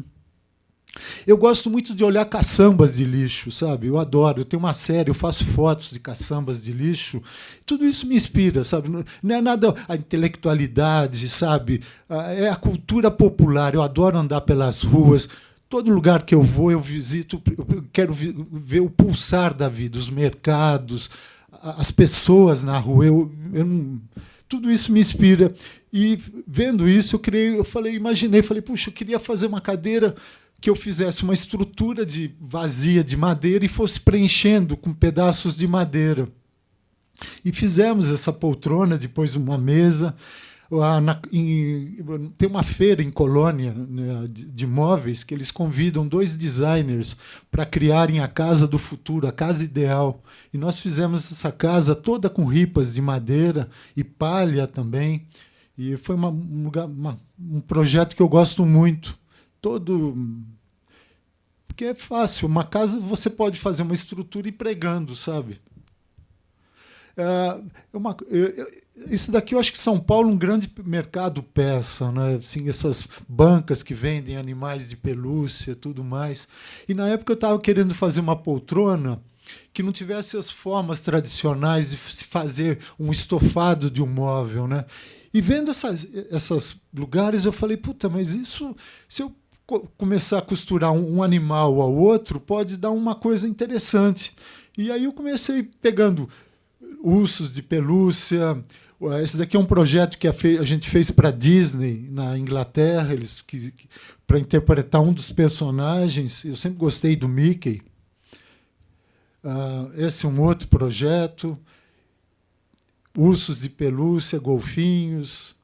Eu gosto muito de olhar caçambas de lixo, sabe? Eu adoro. Eu tenho uma série, eu faço fotos de caçambas de lixo. Tudo isso me inspira, sabe? Não é nada a intelectualidade, sabe? É a cultura popular. Eu adoro andar pelas ruas. Todo lugar que eu vou, eu visito. Eu quero ver o pulsar da vida, os mercados, as pessoas na rua. Tudo isso me inspira. E vendo isso, imaginei, puxa, eu queria fazer uma cadeira que eu fizesse uma estrutura vazia de madeira e fosse preenchendo com pedaços de madeira. E fizemos essa poltrona, depois uma mesa. Tem uma feira em Colônia, né, de móveis que eles convidam 2 designers para criarem a casa do futuro, a casa ideal. E nós fizemos essa casa toda com ripas de madeira e palha também. E foi um projeto que eu gosto muito. Porque é fácil. Uma casa você pode fazer uma estrutura e ir pregando, sabe? Isso daqui eu acho que São Paulo é um grande mercado peça, né? Assim, essas bancas que vendem animais de pelúcia, tudo mais. E na época eu estava querendo fazer uma poltrona que não tivesse as formas tradicionais de se fazer um estofado de um móvel, né? E vendo esses lugares, eu falei, puta, mas isso, se eu começar a costurar um animal ao outro, pode dar uma coisa interessante. E aí eu comecei pegando ursos de pelúcia, Esse daqui é um projeto que a gente fez para a Disney, na Inglaterra, para interpretar um dos personagens. Eu sempre gostei do Mickey. Esse é um outro projeto. Ursos de pelúcia, golfinhos.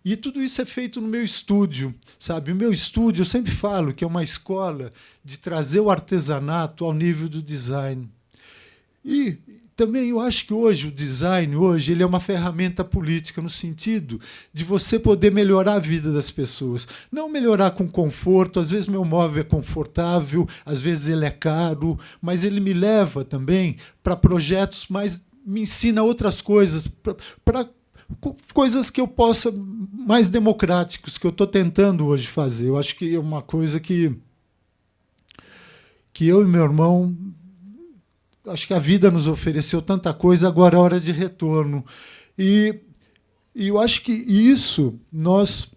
E tudo isso é feito no meu estúdio, sabe? O meu estúdio, eu sempre falo que é uma escola de trazer o artesanato ao nível do design. E também eu acho que hoje o design ele é uma ferramenta política no sentido de você poder melhorar a vida das pessoas. Não melhorar com conforto, às vezes meu móvel é confortável, às vezes ele é caro, mas ele me leva também para projetos mais... me ensina outras coisas, para coisas que eu possa, mais democráticos, que eu estou tentando hoje fazer. Eu acho que é uma coisa que eu e meu irmão, acho que a vida nos ofereceu tanta coisa, agora é hora de retorno. E eu acho que isso nós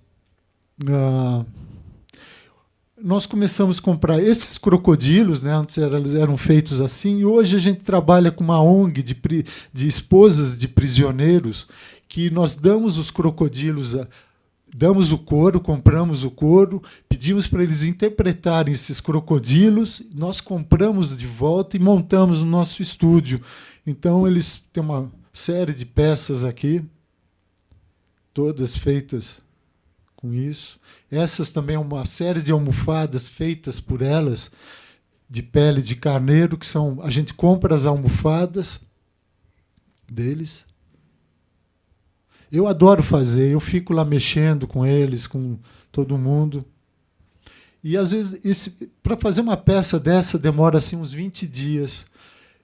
começamos a comprar esses crocodilos, né? Antes eram feitos assim, e hoje a gente trabalha com uma ONG de esposas de prisioneiros, que nós damos os crocodilos, damos o couro, compramos o couro, pedimos para eles interpretarem esses crocodilos, nós compramos de volta e montamos no nosso estúdio. Então, eles têm uma série de peças aqui, todas feitas com isso. Essas também é uma série de almofadas feitas por elas, de pele de carneiro, que são... A gente compra as almofadas deles. Eu adoro fazer, eu fico lá mexendo com eles, com todo mundo. E, às vezes, para fazer uma peça dessa demora assim, uns 20 dias.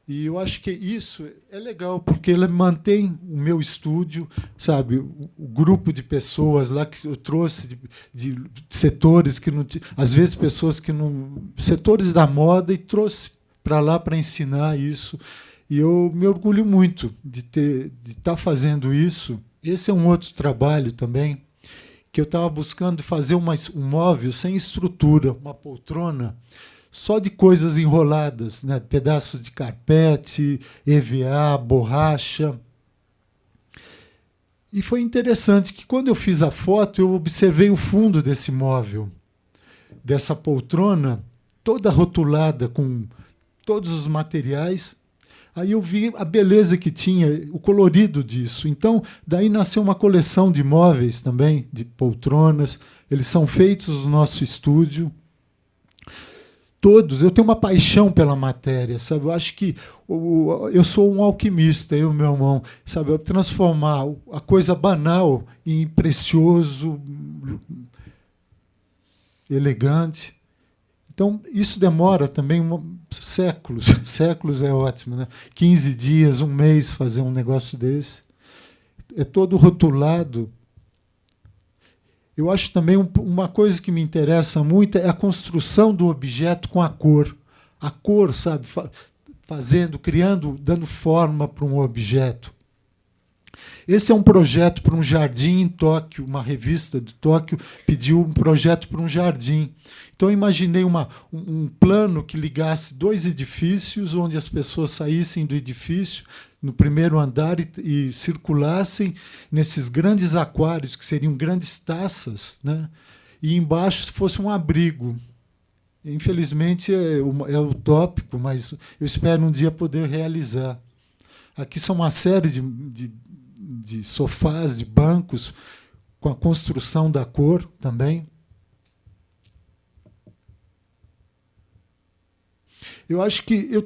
E eu acho que isso é legal, porque ele mantém o meu estúdio, sabe, o grupo de pessoas lá que eu trouxe, de setores que não... Às vezes, pessoas que não... setores da moda, e trouxe para lá para ensinar isso. E eu me orgulho muito de estar fazendo isso. Esse é um outro trabalho também, que eu estava buscando fazer um móvel sem estrutura, uma poltrona, só de coisas enroladas, né? Pedaços de carpete, EVA, borracha. E foi interessante que, quando eu fiz a foto, eu observei o fundo desse móvel, dessa poltrona, toda rotulada com todos os materiais. Aí eu vi a beleza que tinha, o colorido disso. Então, daí nasceu uma coleção de móveis também, de poltronas. Eles são feitos no nosso estúdio. Todos. Eu tenho uma paixão pela matéria, sabe? Eu acho que eu sou um alquimista, eu e meu irmão, sabe? Eu transformar a coisa banal em precioso, elegante. Então, isso demora também séculos. Séculos é ótimo, né? 15 dias, um mês fazer um negócio desse. É todo rotulado. Eu acho também uma coisa que me interessa muito é a construção do objeto com a cor. A cor, sabe? Fazendo, criando, dando forma para um objeto. Esse é um projeto para um jardim em Tóquio. Uma revista de Tóquio pediu um projeto para um jardim. Então, eu imaginei um plano que ligasse 2 edifícios, onde as pessoas saíssem do edifício no primeiro andar e circulassem nesses grandes aquários, que seriam grandes taças, né? E embaixo fosse um abrigo. Infelizmente, é utópico, mas eu espero um dia poder realizar. Aqui são uma série de sofás, de bancos, com a construção da cor também. Eu acho que o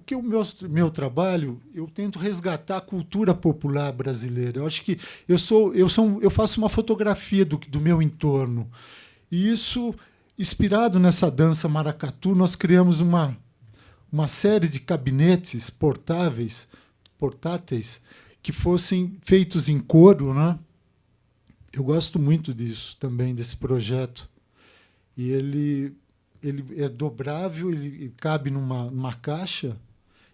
que o meu trabalho, eu tento resgatar a cultura popular brasileira. Eu acho que eu faço uma fotografia do meu entorno. E isso, inspirado nessa dança maracatu, nós criamos uma série de gabinetes portáteis, que fossem feitos em couro, né? Eu gosto muito disso também, desse projeto. E ele é dobrável, ele cabe numa caixa.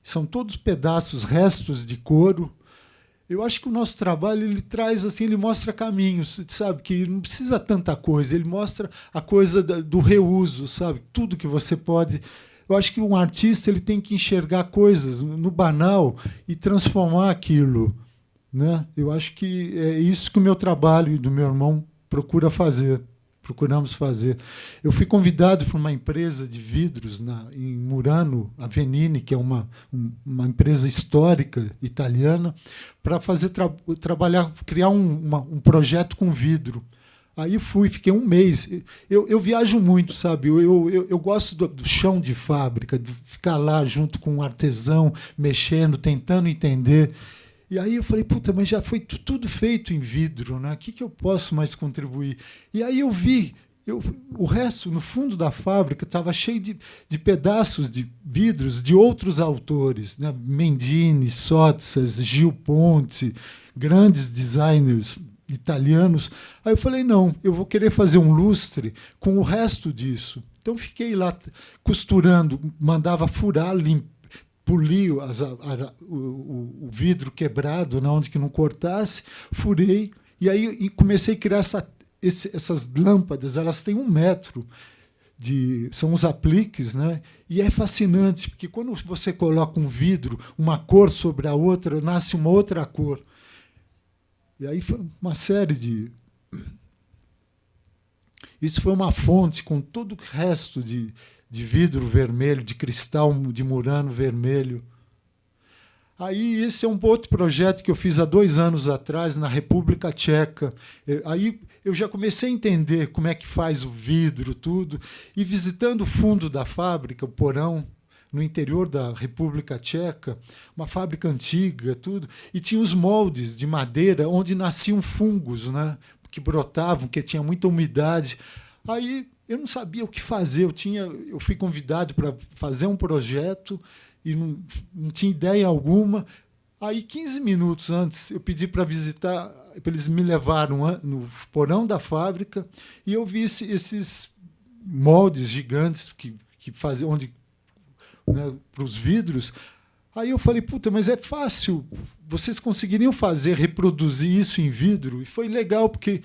São todos pedaços, restos de couro. Eu acho que o nosso trabalho ele traz assim, ele mostra caminhos, sabe, que não precisa tanta coisa. Ele mostra a coisa do reuso, sabe, tudo que você pode eu acho que um artista ele tem que enxergar coisas no banal e transformar aquilo, né? Eu acho que é isso que o meu trabalho e do meu irmão procuramos fazer. Eu fui convidado por uma empresa de vidros em Murano, a Venini, que é uma empresa histórica italiana, para fazer trabalhar, criar um projeto com vidro. Aí fiquei um mês. Eu viajo muito, sabe? Eu gosto do chão de fábrica, de ficar lá junto com um artesão, mexendo, tentando entender. E aí eu falei, puta, mas já foi tudo feito em vidro, né? O que eu posso mais contribuir? E aí eu vi, o resto, no fundo da fábrica, estava cheio de pedaços de vidros de outros autores, né? Mendini, Sottsass, Gil Ponte, grandes designers italianos. Aí eu falei, não, eu vou querer fazer um lustre com o resto disso. Então fiquei lá costurando, mandava furar, polir o vidro quebrado, onde que não cortasse, furei, e aí comecei a criar essas lâmpadas. Elas têm 1 metro, são os apliques, né? E é fascinante, porque quando você coloca um vidro, uma cor sobre a outra, nasce uma outra cor. E aí foi uma série de... Isso foi uma fonte com todo o resto de vidro vermelho, de cristal de Murano vermelho. Aí esse é um outro projeto que eu fiz há 2 anos atrás, na República Tcheca. Aí eu já comecei a entender como é que faz o vidro, tudo, e visitando o fundo da fábrica, o porão, no interior da República Tcheca, uma fábrica antiga, tudo, e tinha os moldes de madeira onde nasciam fungos, né, que brotavam, que tinha muita umidade. Aí eu não sabia o que fazer, eu fui convidado para fazer um projeto e não tinha ideia alguma. Aí, 15 minutos antes, eu pedi para visitar, para eles me levaram no porão da fábrica, e eu vi esses moldes gigantes que faziam, onde, né, para os vidros. Aí eu falei, puta, mas é fácil, vocês conseguiriam reproduzir isso em vidro? E foi legal, porque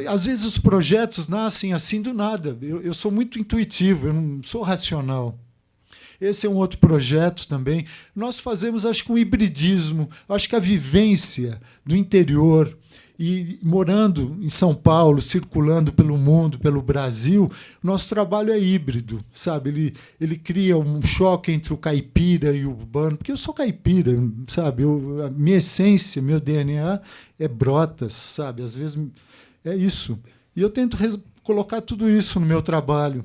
às vezes os projetos nascem assim do nada. Eu sou muito intuitivo, eu não sou racional. Esse é um outro projeto também. Nós fazemos, acho que, um hibridismo. Acho que a vivência do interior e morando em São Paulo, circulando pelo mundo, pelo Brasil, nosso trabalho é híbrido, sabe? Ele cria um choque entre o caipira e o urbano, porque eu sou caipira, sabe? A minha essência, meu DNA é Brotas, sabe? Às vezes é isso. E eu tento colocar tudo isso no meu trabalho.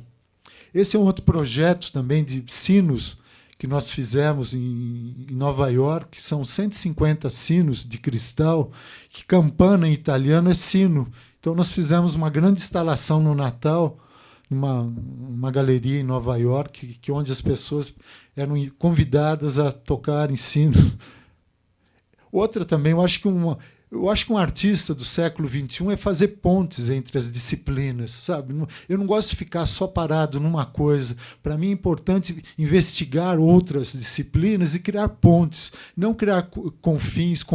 Esse é um outro projeto também de sinos que nós fizemos em Nova York, são 150 sinos de cristal, que campana em italiano é sino. Então nós fizemos uma grande instalação no Natal, numa galeria em Nova York, onde as pessoas eram convidadas a tocar em sino. Outra também, eu acho que um artista do século XXI é fazer pontes entre as disciplinas, sabe? Eu não gosto de ficar só parado numa coisa. Para mim é importante investigar outras disciplinas e criar pontes, não criar confins,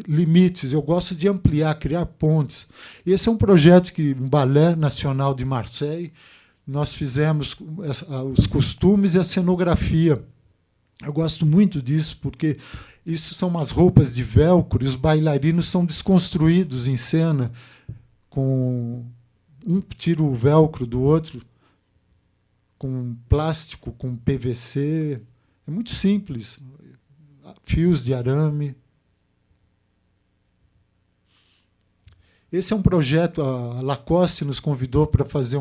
limites. Eu gosto de ampliar, criar pontes. Esse é um projeto um Ballet Nacional de Marseille, nós fizemos os costumes e a cenografia. Eu gosto muito disso, porque isso são umas roupas de velcro e os bailarinos são desconstruídos em cena, com um tira o velcro do outro, com plástico, com PVC. É muito simples. Fios de arame. Esse é um projeto, a Lacoste nos convidou para fazer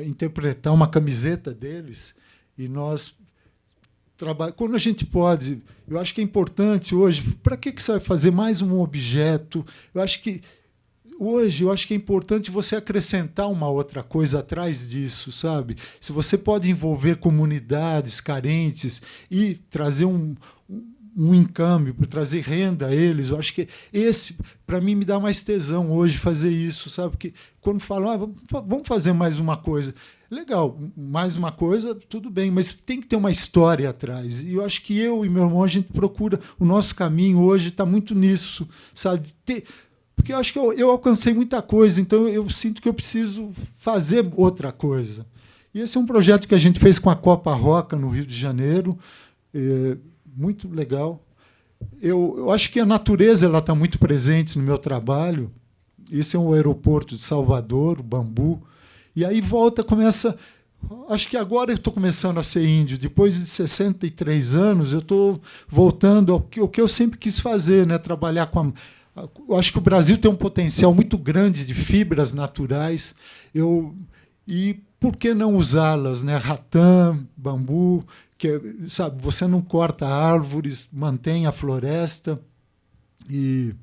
interpretar uma camiseta deles, e nós quando a gente pode, eu acho que é importante hoje. Para que você vai fazer mais um objeto? Eu acho que hoje é importante você acrescentar uma outra coisa atrás disso, sabe? Se você pode envolver comunidades carentes e trazer um encâmbio, para trazer renda a eles, eu acho que esse, para mim, me dá mais tesão hoje fazer isso, sabe? Porque quando falam, vamos fazer mais uma coisa, legal, mais uma coisa, tudo bem, mas tem que ter uma história atrás. E eu acho que eu e meu irmão, a gente procura, o nosso caminho hoje está muito nisso, sabe? porque eu acho que eu alcancei muita coisa, então eu sinto que eu preciso fazer outra coisa. E esse é um projeto que a gente fez com a Copa Roca, no Rio de Janeiro, muito legal. Eu acho que a natureza está muito presente no meu trabalho. Esse é o aeroporto de Salvador, o Bambu. E aí começa... Acho que agora eu estou começando a ser índio. Depois de 63 anos, eu estou voltando ao que eu sempre quis fazer, né? Trabalhar com eu acho que o Brasil tem um potencial muito grande de fibras naturais. E por que não usá-las, né? Ratã, bambu, sabe, você não corta árvores, mantém a floresta. E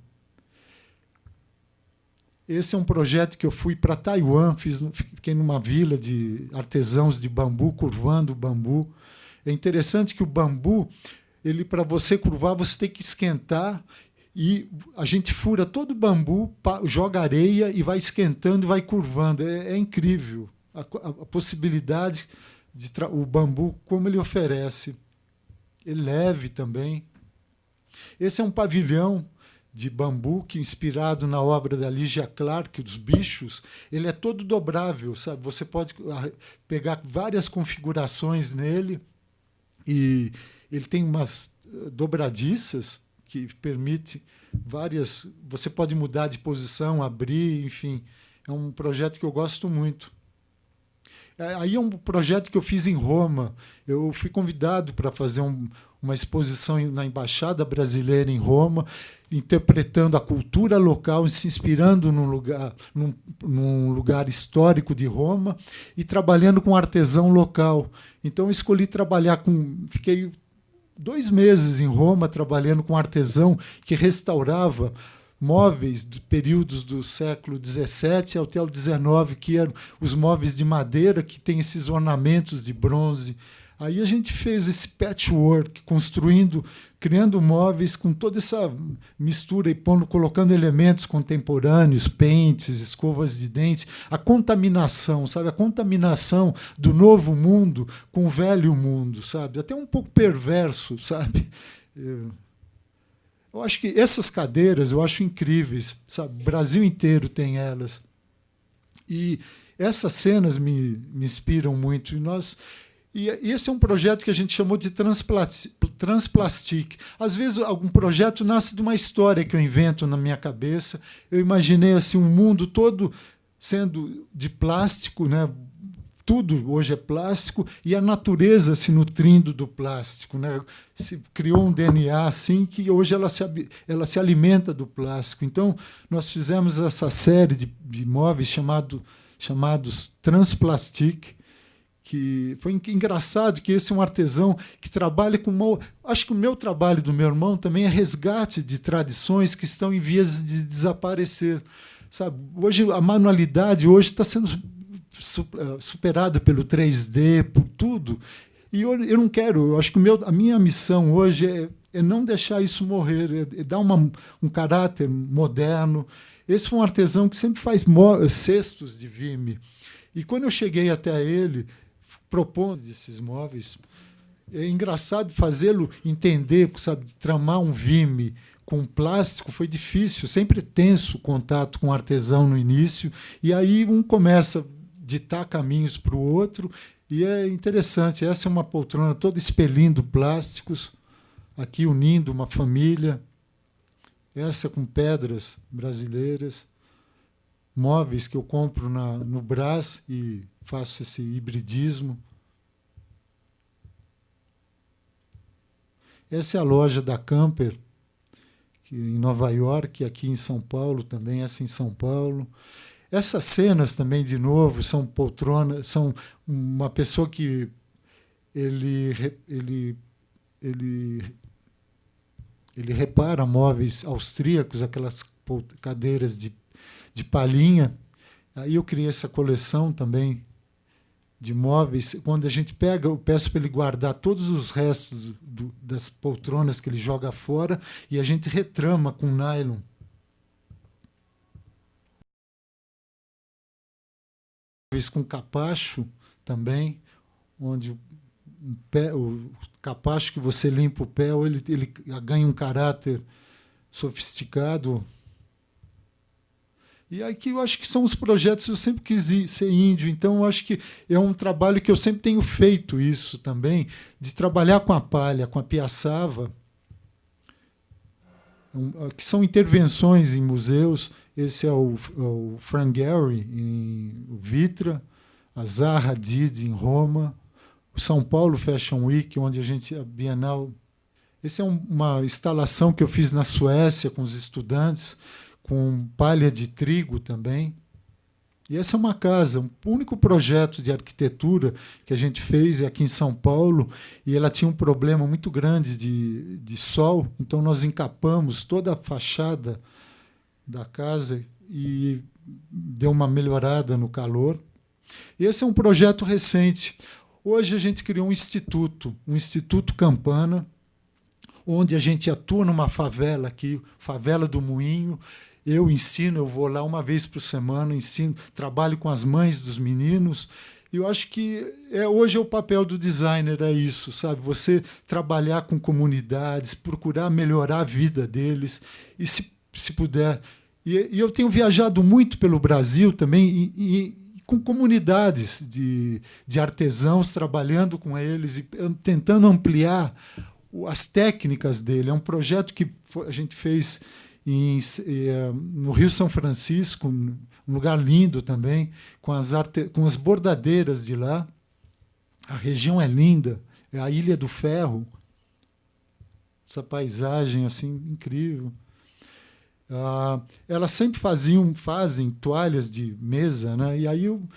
esse é um projeto que eu fui para Taiwan, fiquei numa vila de artesãos de bambu, curvando o bambu. É interessante que o bambu, para você curvar, você tem que esquentar, e a gente fura todo o bambu, joga areia e vai esquentando e vai curvando. É incrível a possibilidade o bambu, como ele oferece. Ele é leve também. Esse é um pavilhão de bambu que, inspirado na obra da Lygia Clark, dos bichos, ele é todo dobrável, sabe? Você pode pegar várias configurações nele, e ele tem umas dobradiças que permite várias... Você pode mudar de posição, abrir, enfim. É um projeto que eu gosto muito. Aí é um projeto que eu fiz em Roma. Eu fui convidado para fazer uma exposição na Embaixada Brasileira em Roma, interpretando a cultura local, se inspirando num lugar histórico de Roma e trabalhando com artesão local. Então, eu escolhi trabalhar fiquei 2 meses em Roma trabalhando com artesão que restaurava móveis de períodos do século XVII até o XIX, que eram os móveis de madeira que têm esses ornamentos de bronze. Aí a gente fez esse patchwork, criando móveis com toda essa mistura e colocando elementos contemporâneos, pentes, escovas de dente, a contaminação, sabe? A contaminação do novo mundo com o velho mundo, sabe? Até um pouco perverso, sabe? Eu acho que essas cadeiras eu acho incríveis, sabe? O Brasil inteiro tem elas. E essas cenas me inspiram muito. E esse é um projeto que a gente chamou de Transplastic. Às vezes, algum projeto nasce de uma história que eu invento na minha cabeça. Eu imaginei assim, um mundo todo sendo de plástico, né? Tudo hoje é plástico, e a natureza se nutrindo do plástico, né? Se criou um DNA assim que hoje ela se alimenta do plástico. Então, nós fizemos essa série de móveis chamados Transplastic, que foi engraçado que esse é um artesão que trabalha com... Acho que o meu trabalho do meu irmão também é resgate de tradições que estão em vias de desaparecer. Sabe? Hoje, a manualidade está sendo superada pelo 3D, por tudo. E eu não quero... Eu acho que a minha missão hoje é não deixar isso morrer, é dar um caráter moderno. Esse foi um artesão que sempre faz cestos de vime. E quando eu cheguei até ele, propondo esses móveis, é engraçado fazê-lo entender, sabe, tramar um vime com plástico foi difícil, sempre tenso o contato com o artesão no início, e aí um começa a ditar caminhos para o outro, e é interessante. Essa é uma poltrona toda expelindo plásticos, aqui unindo uma família, essa com pedras brasileiras, móveis que eu compro no Brás e faço esse hibridismo. Essa é a loja da Camper, em Nova York, aqui em São Paulo também, essa em São Paulo. Essas cenas também, de novo, são poltronas, são uma pessoa que ele repara móveis austríacos, aquelas cadeiras de palhinha. Aí eu criei essa coleção também de móveis. Quando a gente pega, eu peço para ele guardar todos os restos das poltronas que ele joga fora e a gente retrama com nylon. Com capacho também, onde o capacho que você limpa o pé, ele ganha um caráter sofisticado. E aí que eu acho que são os projetos, eu sempre quis ser índio, então eu acho que é um trabalho que eu sempre tenho feito isso também, de trabalhar com a palha, com a piaçava, que são intervenções em museus. Esse é o Frank Gehry, em Vitra, a Zaha Hadid, em Roma, o São Paulo Fashion Week, onde a Bienal... Essa é uma instalação que eu fiz na Suécia com os estudantes, com palha de trigo também. E essa é uma casa, o único projeto de arquitetura que a gente fez é aqui em São Paulo, e ela tinha um problema muito grande de sol, então nós encapamos toda a fachada da casa e deu uma melhorada no calor. E esse é um projeto recente. Hoje a gente criou um Instituto Campana, onde a gente atua numa favela aqui, Favela do Moinho. Eu ensino, eu vou lá uma vez por semana, ensino, trabalho com as mães dos meninos. E eu acho que hoje é o papel do designer, é isso, sabe? Você trabalhar com comunidades, procurar melhorar a vida deles, e se puder. E eu tenho viajado muito pelo Brasil também, e com comunidades de artesãos, trabalhando com eles e tentando ampliar as técnicas dele. É um projeto que a gente fez no Rio São Francisco, um lugar lindo também, com as bordadeiras de lá. A região é linda, é a Ilha do Ferro, essa paisagem assim incrível. Elas sempre fazem toalhas de mesa, né? E aí eu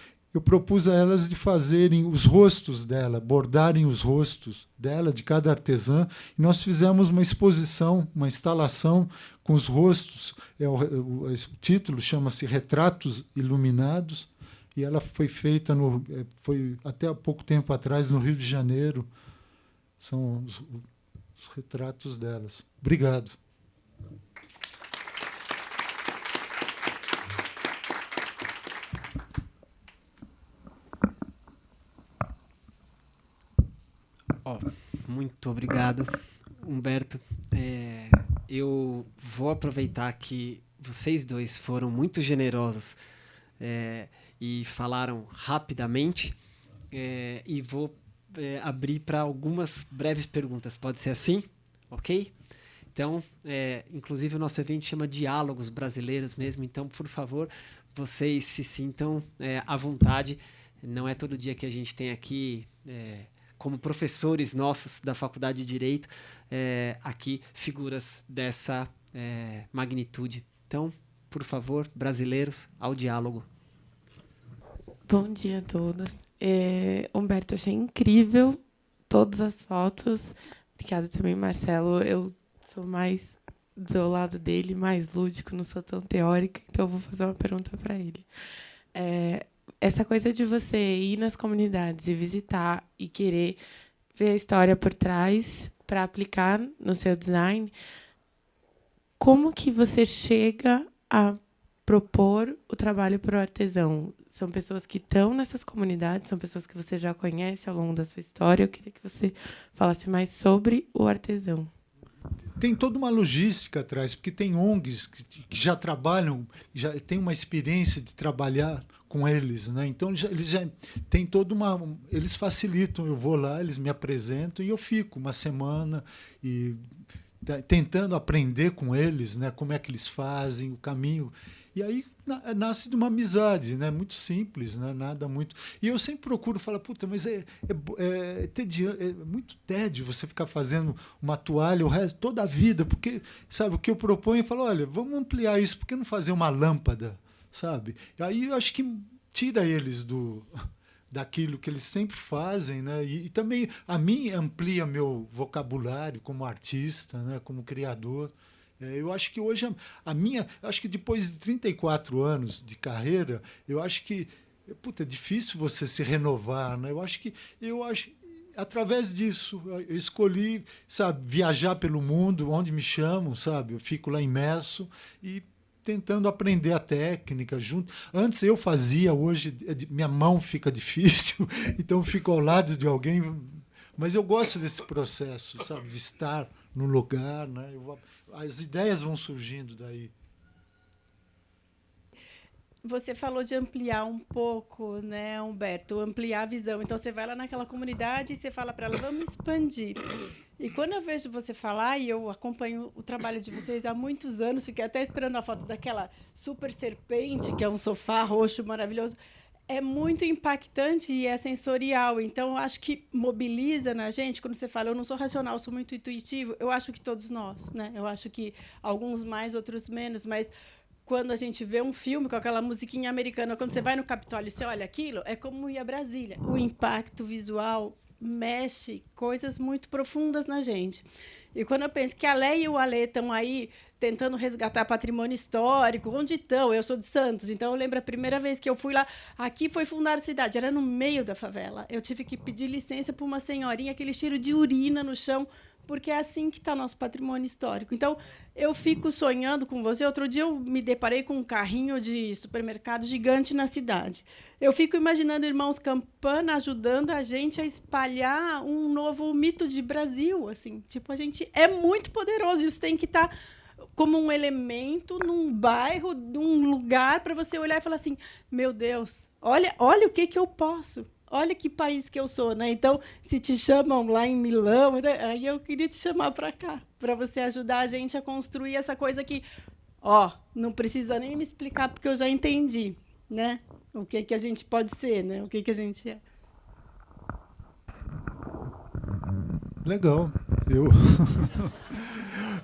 propus a elas de fazerem os rostos dela, bordarem os rostos dela, de cada artesã. E nós fizemos uma exposição, uma instalação com os rostos. O título chama-se Retratos Iluminados, e ela foi feita foi até há pouco tempo atrás no Rio de Janeiro. São os retratos delas. Obrigado. Muito obrigado, Humberto. Eu vou aproveitar que vocês dois foram muito generosos e falaram rapidamente, e vou abrir para algumas breves perguntas. Pode ser assim? Ok? Então, inclusive o nosso evento chama Diálogos Brasileiros mesmo, então, por favor, vocês se sintam à vontade. Não é todo dia que a gente tem aqui... como professores nossos da Faculdade de Direito, aqui, figuras dessa magnitude. Então, por favor, brasileiros, ao diálogo. Bom dia a todos. Humberto, achei incrível todas as fotos. Obrigada também, Marcelo. Eu sou mais do lado dele, mais lúdico, não sou tão teórica, então eu vou fazer uma pergunta para ele. Essa coisa de você ir nas comunidades e visitar e querer ver a história por trás para aplicar no seu design, como que você chega a propor o trabalho para o artesão? São pessoas que estão nessas comunidades, são pessoas que você já conhece ao longo da sua história. Eu queria que você falasse mais sobre o artesão. Tem toda uma logística atrás, porque tem ONGs que já trabalham, já têm uma experiência de trabalhar com eles, né? Então eles já têm eles facilitam. Eu vou lá, eles me apresentam e eu fico uma semana e tentando aprender com eles, né? Como é que eles fazem o caminho. E aí nasce de uma amizade, né? Muito simples, né? Nada muito. E eu sempre procuro falar, puta, mas é muito tédio você ficar fazendo uma toalha toda a vida, porque, sabe, o que eu proponho é falar, olha, vamos ampliar isso, por que não fazer uma lâmpada, sabe? Aí eu acho que tira eles daquilo que eles sempre fazem, né? E também a mim amplia meu vocabulário como artista, né? Como criador. Eu acho que hoje acho que depois de 34 anos de carreira, eu acho que é difícil você se renovar, né? Eu acho através disso eu escolhi, sabe, viajar pelo mundo, onde me chamam, sabe? Eu fico lá imerso e tentando aprender a técnica junto. Antes eu fazia, hoje minha mão fica difícil, então eu fico ao lado de alguém, mas eu gosto desse processo, sabe, de estar no lugar, né? As ideias vão surgindo daí. você falou de ampliar um pouco, né, Humberto? Ampliar a visão. Então, você vai lá naquela comunidade e você fala para ela, vamos expandir. E quando eu vejo você falar, e eu acompanho o trabalho de vocês há muitos anos, fiquei até esperando a foto daquela super serpente, que é um sofá roxo maravilhoso, é muito impactante e é sensorial. Então, eu acho que mobiliza na gente, quando você fala, eu não sou racional, eu sou muito intuitivo, eu acho que todos nós, né? Eu acho que alguns mais, outros menos, mas quando a gente vê um filme com aquela musiquinha americana, quando você vai no Capitólio e você olha aquilo, é como ir a Brasília. O impacto visual mexe coisas muito profundas na gente. E quando eu penso que a Leia e o Alê estão aí tentando resgatar patrimônio histórico, onde estão? Eu sou de Santos, então eu lembro a primeira vez que eu fui lá, aqui foi fundada a cidade, era no meio da favela. Eu tive que pedir licença para uma senhorinha, aquele cheiro de urina no chão, porque é assim que está nosso patrimônio histórico. Então, eu fico sonhando com você. Outro dia eu me deparei com um carrinho de supermercado gigante na cidade. Eu fico imaginando irmãos Campana ajudando a gente a espalhar um novo mito de Brasil. Assim. Tipo, a gente é muito poderoso. Isso tem que estar como um elemento num bairro, num lugar, para você olhar e falar assim, meu Deus, olha o que eu posso. Olha que país que eu sou, né? Então, se te chamam lá em Milão, aí eu queria te chamar para cá, para você ajudar a gente a construir essa coisa que, não precisa nem me explicar, porque eu já entendi, né? O que a gente pode ser, né? O que a gente é. Legal.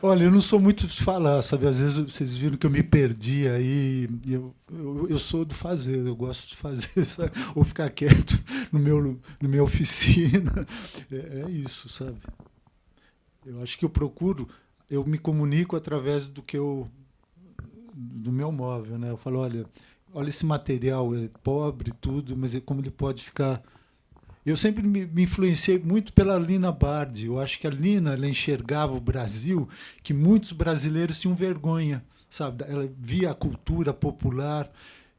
Olha, eu não sou muito de falar, sabe? Às vezes vocês viram que eu me perdi aí. Eu sou do fazer, eu gosto de fazer, sabe? Ou ficar quieto na minha oficina. É isso, sabe? Eu acho que eu me comunico através do meu móvel, né? Eu falo, olha esse material, é pobre, tudo, mas como ele pode ficar... Eu sempre me influenciei muito pela Lina Bardi. Eu acho que a Lina ela enxergava o Brasil que muitos brasileiros tinham vergonha, sabe? Ela via a cultura popular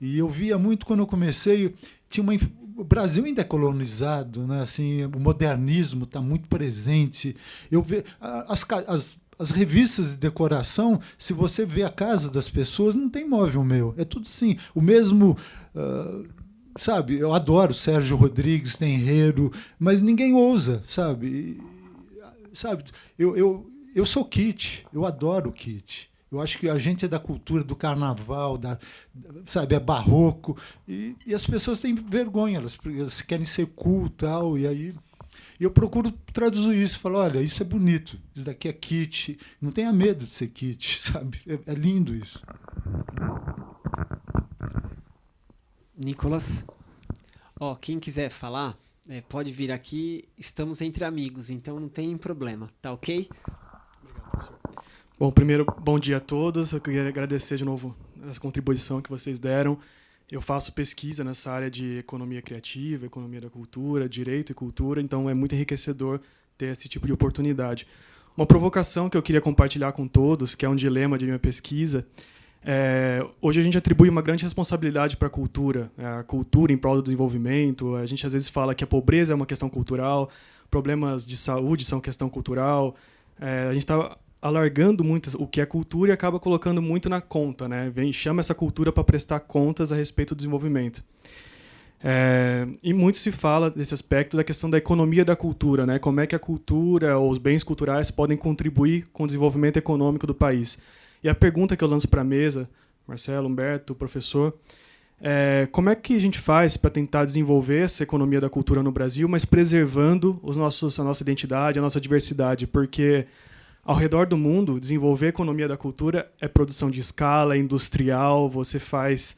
e eu via muito quando eu comecei. O Brasil ainda é colonizado, né? Assim, o modernismo está muito presente. Eu vejo as revistas de decoração. Se você vê a casa das pessoas, não tem móvel meu. É tudo assim. O mesmo. Sabe, eu adoro Sérgio Rodrigues, Tenreiro, mas ninguém ousa, sabe? Eu sou kit, eu adoro kit. Eu acho que a gente é da cultura do carnaval, sabe, é barroco, e as pessoas têm vergonha, elas querem ser cool e tal, e aí eu procuro traduzir isso, falo, olha, isso é bonito, isso daqui é kit, não tenha medo de ser kit, sabe? É lindo isso. Nicolas, quem quiser falar, pode vir aqui, estamos entre amigos, então não tem problema, tá ok? Obrigado, professor. Bom, primeiro, bom dia a todos, eu queria agradecer de novo essa contribuição que vocês deram. Eu faço pesquisa nessa área de economia criativa, economia da cultura, direito e cultura, então é muito enriquecedor ter esse tipo de oportunidade. Uma provocação que eu queria compartilhar com todos, que é um dilema de minha pesquisa, hoje a gente atribui uma grande responsabilidade para a cultura em prol do desenvolvimento. A gente às vezes fala que a pobreza é uma questão cultural, problemas de saúde são questão cultural. A gente está alargando muito o que é cultura e acaba colocando muito na conta, né? Chama essa cultura para prestar contas a respeito do desenvolvimento. E muito se fala desse aspecto da questão da economia da cultura, né? Como é que a cultura ou os bens culturais podem contribuir com o desenvolvimento econômico do país. E a pergunta que eu lanço para a mesa, Marcelo, Humberto, professor, como é que a gente faz para tentar desenvolver essa economia da cultura no Brasil, mas preservando a nossa identidade, a nossa diversidade? Porque, ao redor do mundo, desenvolver a economia da cultura é produção de escala, é industrial, você faz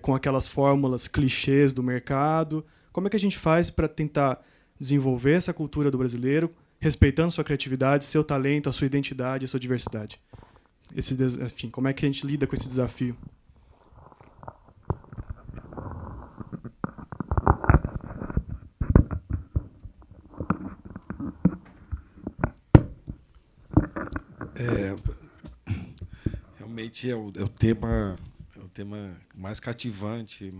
com aquelas fórmulas clichês do mercado. Como é que a gente faz para tentar desenvolver essa cultura do brasileiro, respeitando sua criatividade, seu talento, a sua identidade, a sua diversidade? Enfim, como é que a gente lida com esse desafio? Realmente é o tema mais cativante,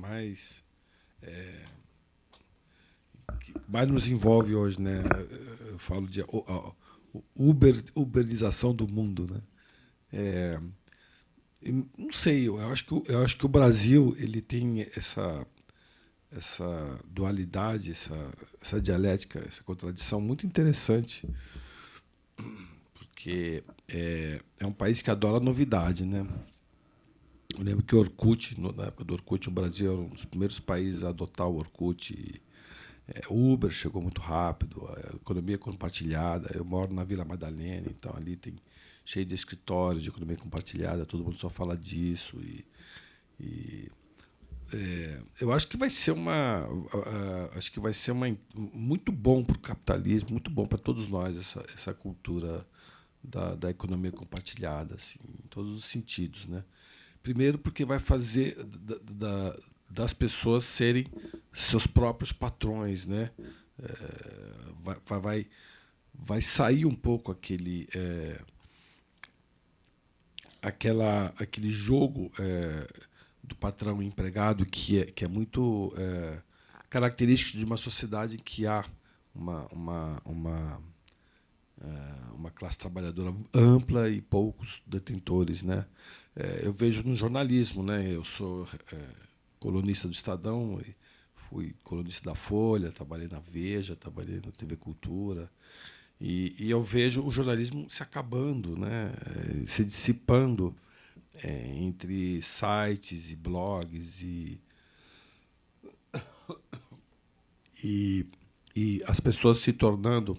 que mais nos envolve hoje, né? Eu falo de uberização do mundo, né? não sei, eu acho que o Brasil ele tem essa dualidade, essa dialética, essa contradição muito interessante, porque é um país que adora novidade, né? Eu lembro que o Orkut, na época do Orkut, o Brasil era um dos primeiros países a adotar o Orkut. O Uber chegou muito rápido, a economia compartilhada. Eu moro na Vila Madalena, então ali tem cheio de escritórios de economia compartilhada, todo mundo só fala disso. Eu acho que vai ser muito bom para o capitalismo, muito bom para todos nós essa cultura da economia compartilhada, assim, em todos os sentidos, né? Primeiro, porque vai fazer das pessoas serem seus próprios patrões, né? Vai sair um pouco aquele jogo do patrão e empregado que é muito característico de uma sociedade em que há uma classe trabalhadora ampla e poucos detentores, né? Eu vejo no jornalismo, né? Eu sou colunista do Estadão, fui colunista da Folha, trabalhei na Veja, trabalhei na TV Cultura, e eu vejo o jornalismo se acabando, né? Se dissipando entre sites e blogs e as pessoas se tornando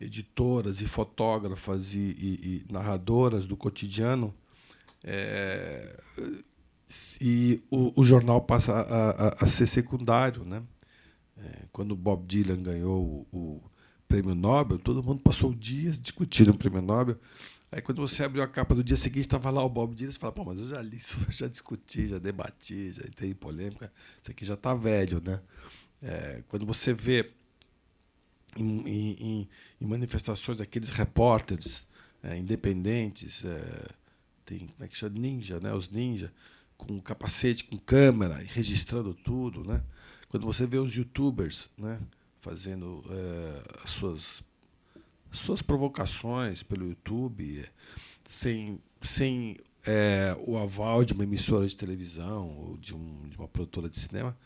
editoras e fotógrafas e narradoras do cotidiano, e o jornal passa a ser secundário, né? Quando Bob Dylan ganhou o Prêmio Nobel, todo mundo passou dias discutindo o Prêmio Nobel. Aí quando você abriu a capa do dia seguinte, estava lá o Bob Dylan, você fala, pô, mas eu já li isso, já discuti, já debati, já entrei em polêmica, isso aqui já está velho, né? Quando você vê em manifestações aqueles repórteres independentes, tem, como é que chama, ninja, né? Os ninja, com capacete, com câmera, registrando tudo, né? Quando você vê os youtubers, né, fazendo suas provocações pelo YouTube, sem o aval de uma emissora de televisão ou de uma produtora de cinema,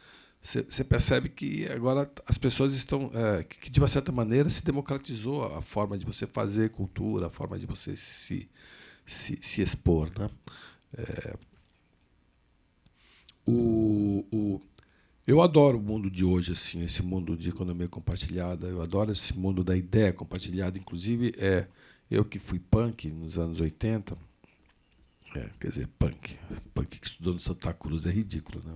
você percebe que agora as pessoas estão, que de uma certa maneira se democratizou a forma de você fazer cultura, a forma de você se expor, né? Eu adoro o mundo de hoje, assim, esse mundo de economia compartilhada. Eu adoro esse mundo da ideia compartilhada. Inclusive, eu que fui punk nos anos 80, quer dizer, punk que estudou no Santa Cruz é ridículo, né?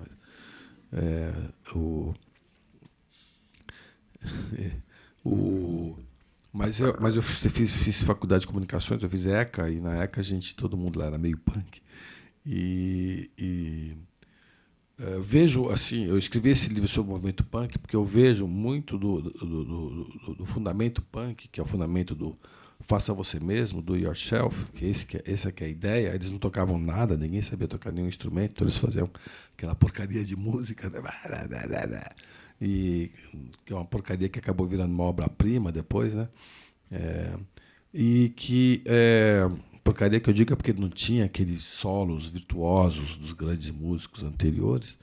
Mas eu fiz faculdade de comunicações, eu fiz ECA, e na ECA todo mundo lá era meio punk. Vejo, assim, eu escrevi esse livro sobre o movimento punk porque eu vejo muito do fundamento punk, que é o fundamento do faça você mesmo, do yourself, que essa que é a ideia. Eles não tocavam nada, ninguém sabia tocar nenhum instrumento, então eles faziam aquela porcaria de música, né? E que é uma porcaria que acabou virando uma obra-prima depois, né? Porcaria que eu digo é porque não tinha aqueles solos virtuosos dos grandes músicos anteriores.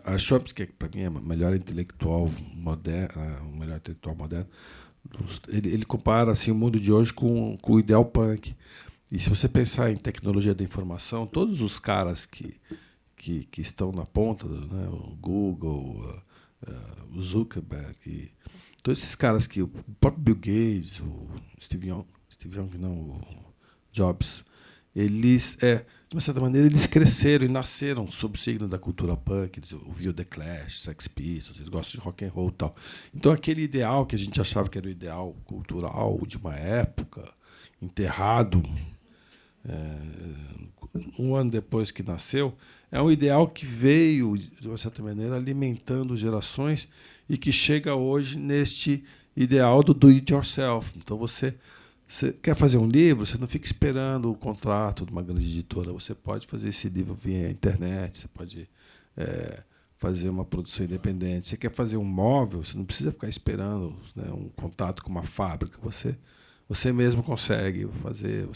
A Chomsky, que para mim é o melhor intelectual moderno, ele compara assim, o mundo de hoje com o ideal punk. E se você pensar em tecnologia da informação, todos os caras que estão na ponta, né, o Google, o Zuckerberg, todos esses caras que o próprio Bill Gates, o Steve Jobs, não, o Jobs, eles, de uma certa maneira, eles cresceram e nasceram sob o signo da cultura punk. Eles ouviam The Clash, Sex Pistols, eles gostam de rock and roll e tal. Então, aquele ideal que a gente achava que era o ideal cultural de uma época, enterrado, um ano depois que nasceu, é um ideal que veio, de uma certa maneira, alimentando gerações e que chega hoje neste ideal do do-it-yourself. Então, você quer fazer um livro, você não fica esperando o contrato de uma grande editora. Você pode fazer esse livro via internet, você pode fazer uma produção independente. Você quer fazer um móvel, você não precisa ficar esperando, né, um contato com uma fábrica. Você você mesmo consegue fazer.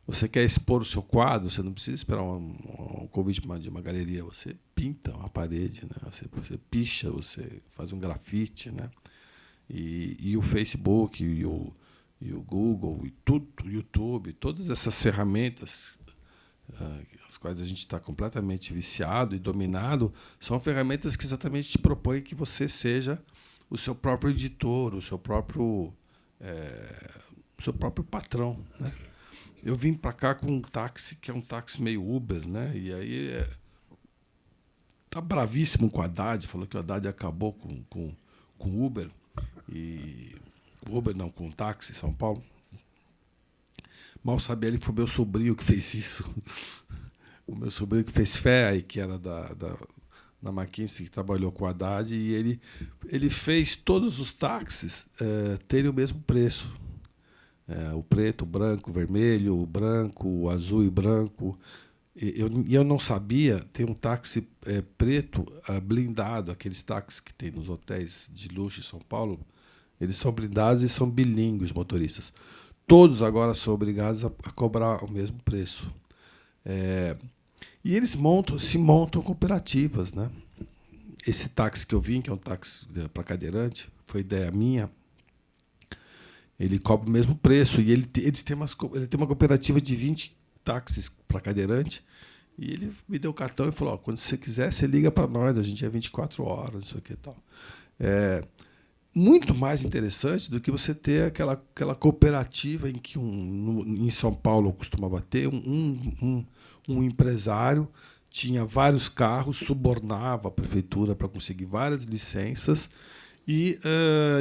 Você quer expor o seu quadro, você não precisa esperar um convite de uma galeria. Você pinta uma parede, né? Você picha, você faz um grafite, né? E o Facebook, e o Google, e tudo, o YouTube, todas essas ferramentas, as quais a gente está completamente viciado e dominado, são ferramentas que exatamente te propõem que você seja o seu próprio editor, o seu próprio patrão, né? Eu vim para cá com um táxi que é um táxi meio Uber, né? E aí tá bravíssimo com o Haddad, falou que o Haddad acabou com o Uber, e Uber não, com o táxi em São Paulo. Mal sabia ele que foi meu sobrinho que fez isso. O meu sobrinho que fez FEA, que era da McKinsey, que trabalhou com o Haddad, e ele fez todos os táxis terem o mesmo preço. O preto, o branco, o vermelho, o branco, o azul e branco. Eu não sabia, tem um táxi preto blindado, aqueles táxis que tem nos hotéis de luxo em São Paulo, eles são blindados e são bilíngues motoristas. Todos agora são obrigados a cobrar o mesmo preço. E eles se montam cooperativas, né? Esse táxi que eu vim, que é um táxi para cadeirante, foi ideia minha. Ele cobra o mesmo preço e ele tem uma cooperativa de 20 táxis para cadeirante, e ele me deu o cartão e falou: quando você quiser, você liga para nós, a gente é 24 horas, não sei o que e tal. Muito mais interessante do que você ter aquela cooperativa em que em São Paulo costumava ter um empresário, tinha vários carros, subornava a prefeitura para conseguir várias licenças e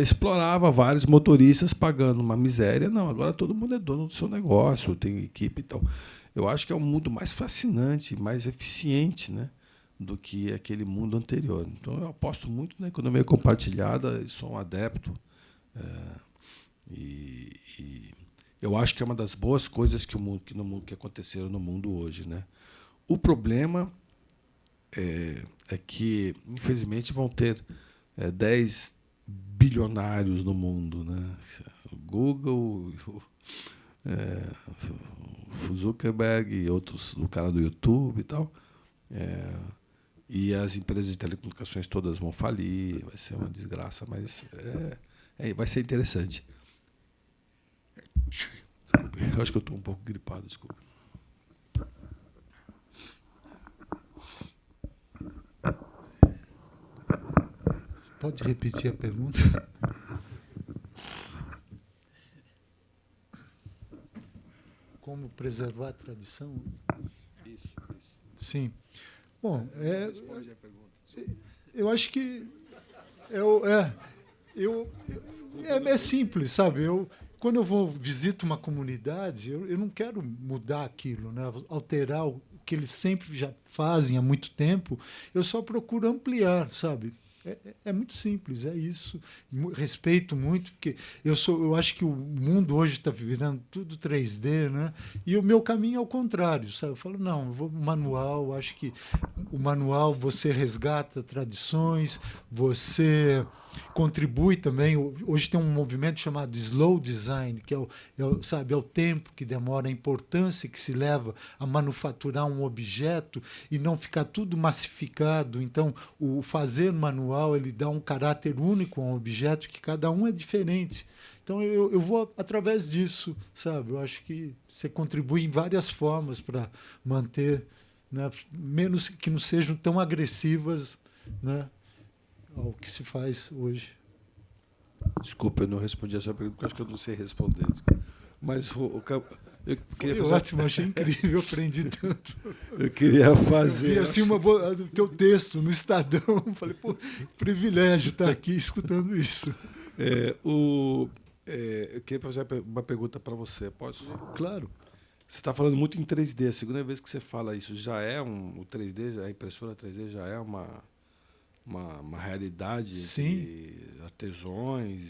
explorava vários motoristas pagando uma miséria. Não, agora todo mundo é dono do seu negócio, tem equipe e tal. Eu acho que é um mundo mais fascinante, mais eficiente, né, do que aquele mundo anterior. Então, eu aposto muito na economia compartilhada e sou um adepto. E eu acho que é uma das boas coisas que aconteceram no mundo hoje, né? O problema é que, infelizmente, vão ter 10 bilionários no mundo, né? O Google, o Zuckerberg e outros, o cara do YouTube e tal. E as empresas de telecomunicações todas vão falir, vai ser uma desgraça, mas vai ser interessante. Desculpe, eu acho que eu estou um pouco gripado, desculpe. Pode repetir a pergunta? Como preservar a tradição? Isso. Sim. Bom, eu acho que é simples, sabe? Quando eu visito uma comunidade, eu não quero mudar aquilo, né? Alterar o que eles sempre já fazem há muito tempo. Eu só procuro ampliar, sabe? É muito simples, é isso. Respeito muito, porque eu acho que o mundo hoje está virando tudo 3D, né? E o meu caminho é o contrário, sabe? Eu falo, não, eu vou manual, acho que o manual você resgata tradições, você contribui também. Hoje tem um movimento chamado slow design, que é o tempo que demora, a importância que se leva a manufaturar um objeto e não ficar tudo massificado. Então, o fazer manual ele dá um caráter único a um objeto, que cada um é diferente. Então, eu vou através disso, sabe? Eu acho que você contribui em várias formas para manter, né, menos que não sejam tão agressivas, né, ao que se faz hoje. Desculpa, eu não respondi a sua pergunta, porque acho que eu não sei responder. Desculpa. Mas eu queria fazer... Ótimo, achei incrível, aprendi tanto. Eu queria fazer... Eu vi assim o teu texto no Estadão, falei, pô, privilégio estar aqui escutando isso. Eu queria fazer uma pergunta para você, posso? Claro. Você está falando muito em 3D, a segunda vez que você fala isso, já é o 3D, a impressora 3D já é uma realidade? Sim. De artesões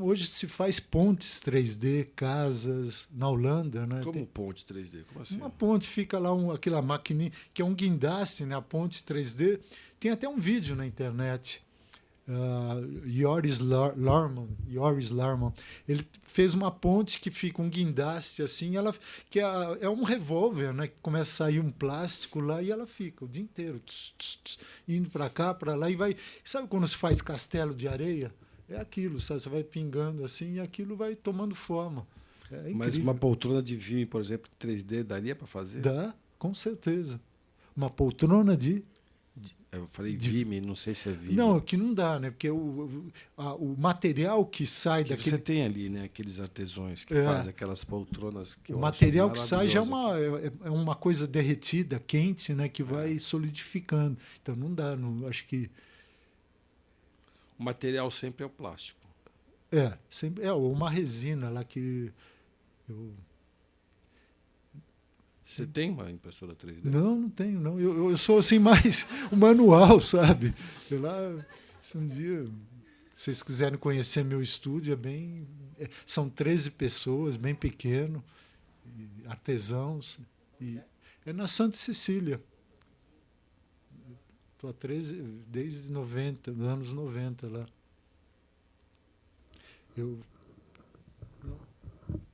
Hoje se faz pontes 3D, casas, na Holanda, né? Como ponte 3D? Como assim? Uma ponte, fica lá aquela maquininha, que é um guindaste, né? A ponte 3D. Tem até um vídeo na internet. Joris Larman, ele fez uma ponte que fica um guindaste assim, que é um revólver, né, que começa a sair um plástico lá e ela fica o dia inteiro indo para cá, para lá e vai. Sabe quando se faz castelo de areia? É aquilo, sabe? Você vai pingando assim e aquilo vai tomando forma. Mas uma poltrona de Vime, por exemplo, 3D, daria para fazer? Dá, com certeza. Uma poltrona eu falei Vime, não sei se é Vime. Não, que não dá, né? Porque o material que sai que daquele... Você tem ali, né? Aqueles artesãos que fazem aquelas poltronas. Que o material que sai já é uma coisa derretida, quente, né? Que vai solidificando. Então não dá, acho que... O material sempre é o plástico. Sempre uma resina lá que... Você tem uma impressora 3D? Não tenho, não. Eu sou assim mais o manual, sabe? Se um dia vocês quiserem conhecer meu estúdio, são 13 pessoas, bem pequeno, artesãos. E é na Santa Cecília. Estou há 13, desde 90, anos 90 lá.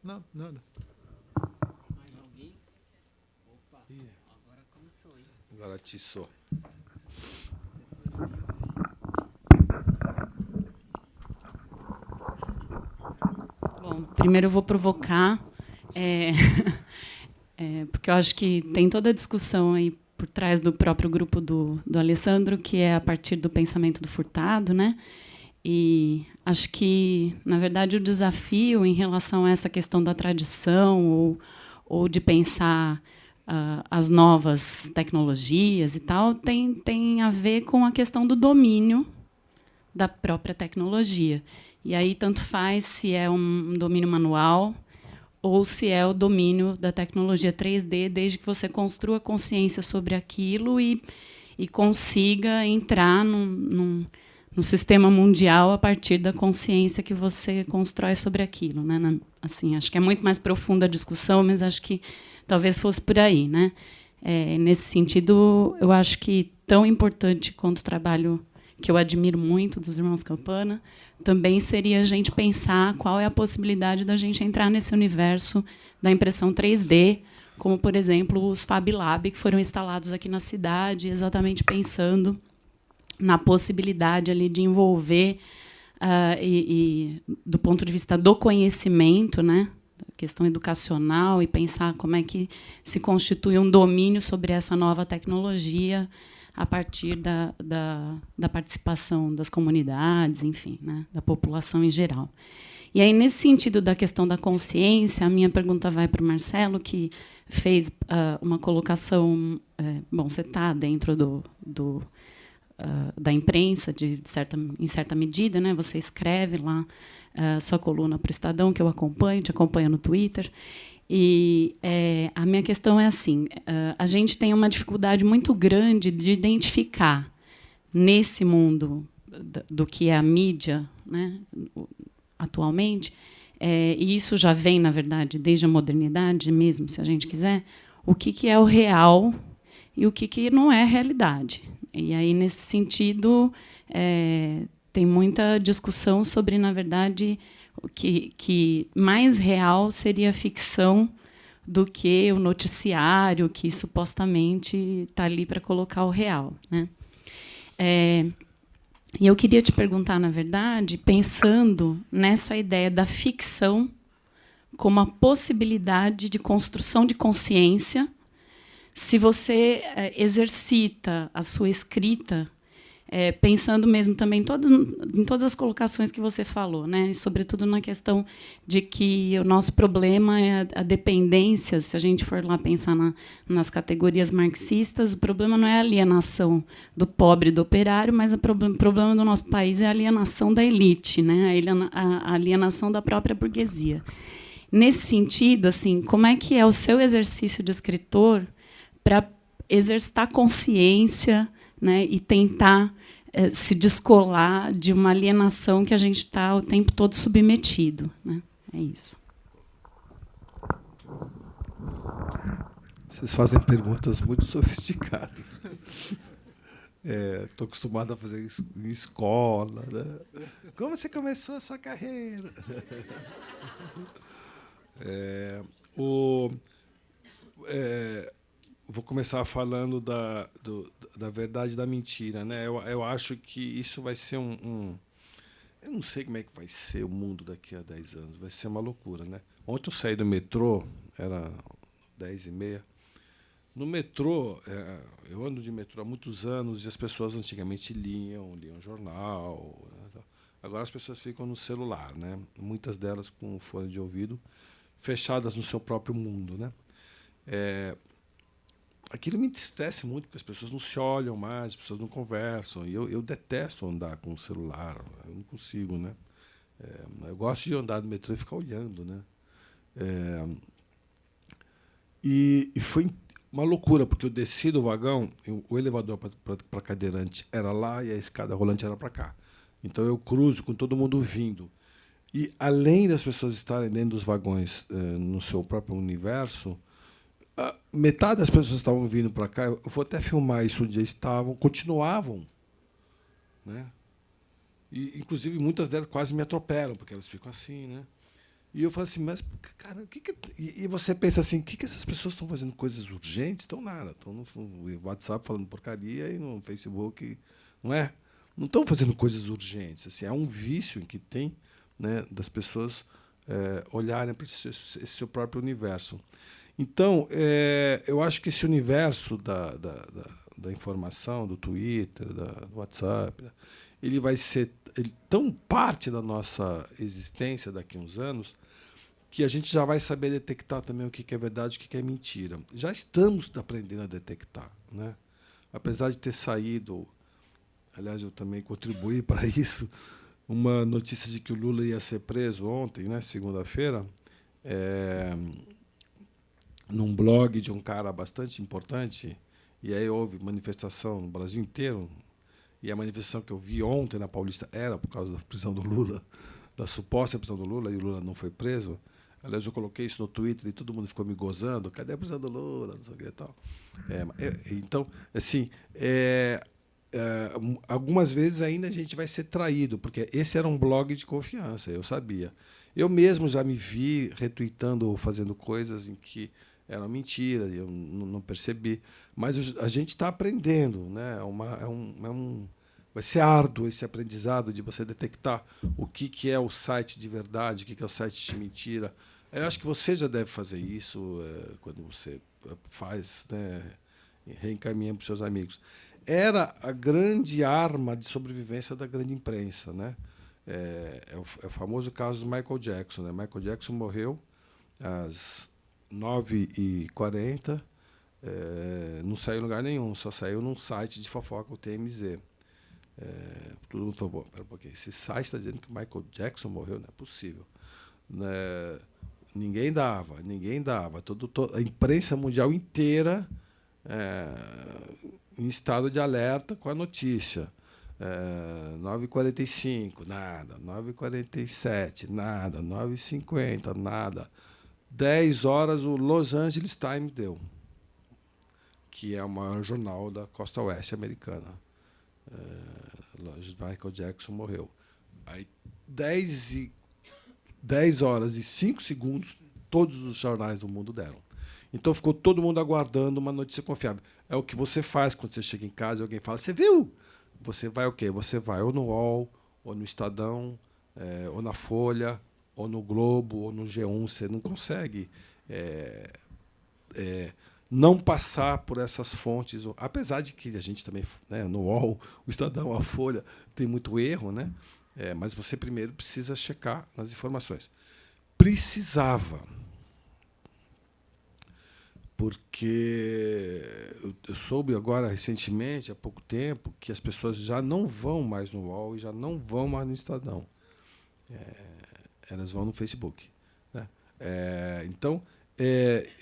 Não, nada. Agora atiçou. Bom, primeiro eu vou provocar, porque eu acho que tem toda a discussão aí por trás do próprio grupo do Alessandro, que é a partir do pensamento do Furtado, né? E acho que, na verdade, o desafio em relação a essa questão da tradição ou de pensar as novas tecnologias e tal, tem a ver com a questão do domínio da própria tecnologia. E aí tanto faz se é um domínio manual ou se é o domínio da tecnologia 3D, desde que você construa consciência sobre aquilo e consiga entrar no sistema mundial a partir da consciência que você constrói sobre aquilo, né? Assim, acho que é muito mais profunda a discussão, mas acho que talvez fosse por aí, né? Nesse sentido, eu acho que tão importante quanto o trabalho que eu admiro muito dos irmãos Campana, também seria a gente pensar qual é a possibilidade da gente entrar nesse universo da impressão 3D, como, por exemplo, os Fab Lab, que foram instalados aqui na cidade, exatamente pensando na possibilidade ali de envolver, do ponto de vista do conhecimento, né, a questão educacional, e pensar como é que se constitui um domínio sobre essa nova tecnologia a partir da participação das comunidades, enfim, né, da população em geral. E aí, nesse sentido da questão da consciência, a minha pergunta vai para o Marcelo, que fez uma colocação... bom, você está dentro da imprensa, em certa medida, né? Você escreve lá sua coluna para o Estadão, que eu acompanho, te acompanho no Twitter. E a minha questão é assim, a gente tem uma dificuldade muito grande de identificar nesse mundo do que é a mídia, né, atualmente, e isso já vem, na verdade, desde a modernidade mesmo, se a gente quiser, o que é o real e o que não é realidade. E aí, nesse sentido, tem muita discussão sobre, na verdade, que mais real seria a ficção do que o noticiário, que supostamente está ali para colocar o real, né? E eu queria te perguntar, na verdade, pensando nessa ideia da ficção como a possibilidade de construção de consciência, se você exercita a sua escrita pensando mesmo também em todas as colocações que você falou, né? E sobretudo na questão de que o nosso problema é a dependência. Se a gente for lá pensar nas categorias marxistas, o problema não é a alienação do pobre e do operário, mas o problema do nosso país é a alienação da elite, né? A alienação da própria burguesia. Nesse sentido, assim, como é que é o seu exercício de escritor para exercitar consciência, né, e tentar se descolar de uma alienação que a gente está o tempo todo submetido, né? É isso. Vocês fazem perguntas muito sofisticadas. Estou acostumado a fazer isso em escola. Né? Como você começou a sua carreira? Vou começar falando da verdade e da mentira. Né? Eu acho que isso vai ser eu não sei como é que vai ser o mundo daqui a 10 anos. Vai ser uma loucura. Né? Ontem eu saí do metrô, era 10h30. No metrô, eu ando de metrô há muitos anos e as pessoas antigamente liam jornal. Né? Agora as pessoas ficam no celular, né? Muitas delas com fone de ouvido, fechadas no seu próprio mundo. Né? Aquilo me entristece muito, porque as pessoas não se olham mais, as pessoas não conversam. E eu detesto andar com o celular, eu não consigo. Né? Eu gosto de andar no metrô e ficar olhando. Né? E foi uma loucura, porque eu desci do vagão, o elevador para cadeirante era lá e a escada rolante era para cá. Então eu cruzo com todo mundo vindo. E, além das pessoas estarem dentro dos vagões no seu próprio universo, metade das pessoas estavam vindo para cá, eu vou até filmar isso um dia, continuavam. Né? E, inclusive, muitas delas quase me atropelam, porque elas ficam assim, né? E eu falo assim, mas, cara, e você pensa assim, o que essas pessoas estão fazendo? Coisas urgentes? Estão nada. Estão no WhatsApp falando porcaria e no Facebook, não é? Não estão fazendo coisas urgentes. Assim, é um vício em que tem, né, das pessoas olharem para esse seu próprio universo. Então, eu acho que esse universo da informação, do Twitter, do WhatsApp, ele vai ser tão parte da nossa existência daqui a uns anos que a gente já vai saber detectar também o que é verdade e o que é mentira. Já estamos aprendendo a detectar. Né? Apesar de ter saído, aliás, eu também contribuí para isso, uma notícia de que o Lula ia ser preso ontem, né, segunda-feira, num blog de um cara bastante importante, e aí houve manifestação no Brasil inteiro. E a manifestação que eu vi ontem na Paulista era por causa da prisão do Lula, da suposta prisão do Lula, e o Lula não foi preso. Aliás, eu coloquei isso no Twitter e todo mundo ficou me gozando. Cadê a prisão do Lula? Não sei o que e tal. Então, assim, algumas vezes ainda a gente vai ser traído, porque esse era um blog de confiança, eu sabia. Eu mesmo já me vi retweetando ou fazendo coisas em que era mentira, eu não percebi. Mas a gente está aprendendo. Né? Vai ser árduo esse aprendizado de você detectar o que é o site de verdade, o que é o site de mentira. Eu acho que você já deve fazer isso quando você faz, né, reencaminha para os seus amigos. Era a grande arma de sobrevivência da grande imprensa. Né? É o famoso caso do Michael Jackson. Né? Michael Jackson morreu às 9h40, não saiu em lugar nenhum, só saiu num site de fofoca, o TMZ. Todo mundo falou, pera um pouquinho, esse site está dizendo que o Michael Jackson morreu? Não é possível. Ninguém dava. A imprensa mundial inteira em estado de alerta com a notícia. 9h45, nada. 9h47, nada. 9h50, nada. 10 horas o Los Angeles Times deu, que é o maior jornal da costa oeste americana. Michael Jackson morreu. Aí 10 horas e 5 segundos, todos os jornais do mundo deram. Então ficou todo mundo aguardando uma notícia confiável. É o que você faz quando você chega em casa e alguém fala, você viu? Você vai o quê? Você vai ou no UOL, ou no Estadão, ou na Folha, ou no Globo, ou no G1, você não consegue não passar por essas fontes, apesar de que a gente também, né, no UOL, o Estadão, a Folha, tem muito erro, né? Mas você primeiro precisa checar nas informações. Precisava, porque eu soube agora, recentemente, há pouco tempo, que as pessoas já não vão mais no UOL e já não vão mais no Estadão. Elas vão no Facebook. Né? Então,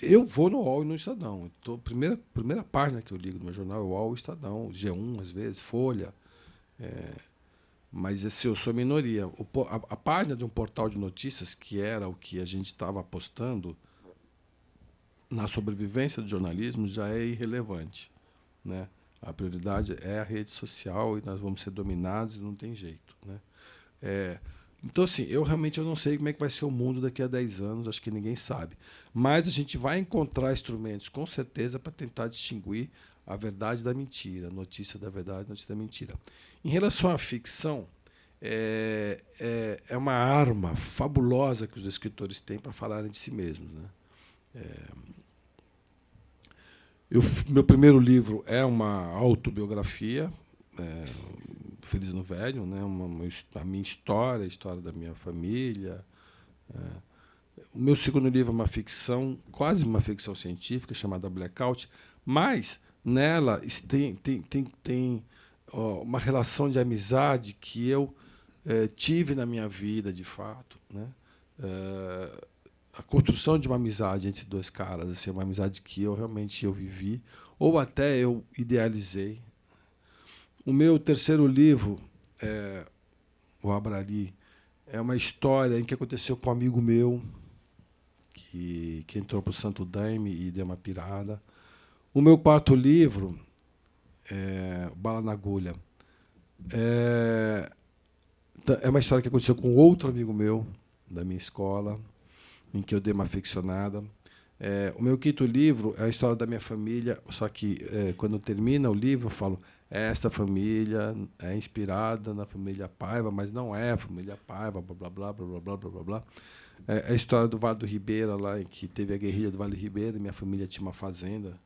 eu vou no UOL e no Estadão. Então, primeira página que eu ligo no meu jornal é o UOL e o Estadão, G1, às vezes, Folha. Mas eu sou minoria. A página de um portal de notícias, que era o que a gente estava apostando na sobrevivência do jornalismo, já é irrelevante. Né? A prioridade é a rede social e nós vamos ser dominados e não tem jeito, né? Então, assim, eu realmente não sei como é que vai ser o mundo daqui a 10 anos, acho que ninguém sabe. Mas a gente vai encontrar instrumentos, com certeza, para tentar distinguir a verdade da mentira, a notícia da verdade, a notícia da mentira. Em relação à ficção, é uma arma fabulosa que os escritores têm para falarem de si mesmos, né? Meu primeiro livro é uma autobiografia, Feliz no Velho, né? A minha história, a história da minha família. O meu segundo livro é uma ficção, quase uma ficção científica, chamada Blackout, mas nela tem uma relação de amizade que eu tive na minha vida, de fato, né? A construção de uma amizade entre dois caras, assim, uma amizade que realmente eu vivi, ou até eu idealizei. O meu terceiro livro, O Abrali, é uma história em que aconteceu com um amigo meu, que entrou para o Santo Daime e deu uma pirada. O meu quarto livro, Bala na Agulha, é uma história que aconteceu com outro amigo meu, da minha escola, em que eu dei uma ficcionada. O meu quinto livro é a história da minha família, só que quando termina o livro eu falo: esta família é inspirada na família Paiva, mas não é a família Paiva, blá blá blá blá blá blá blá blá. É a história do Vale do Ribeira, lá em que teve a guerrilha do Vale do Ribeira, e minha família tinha uma fazenda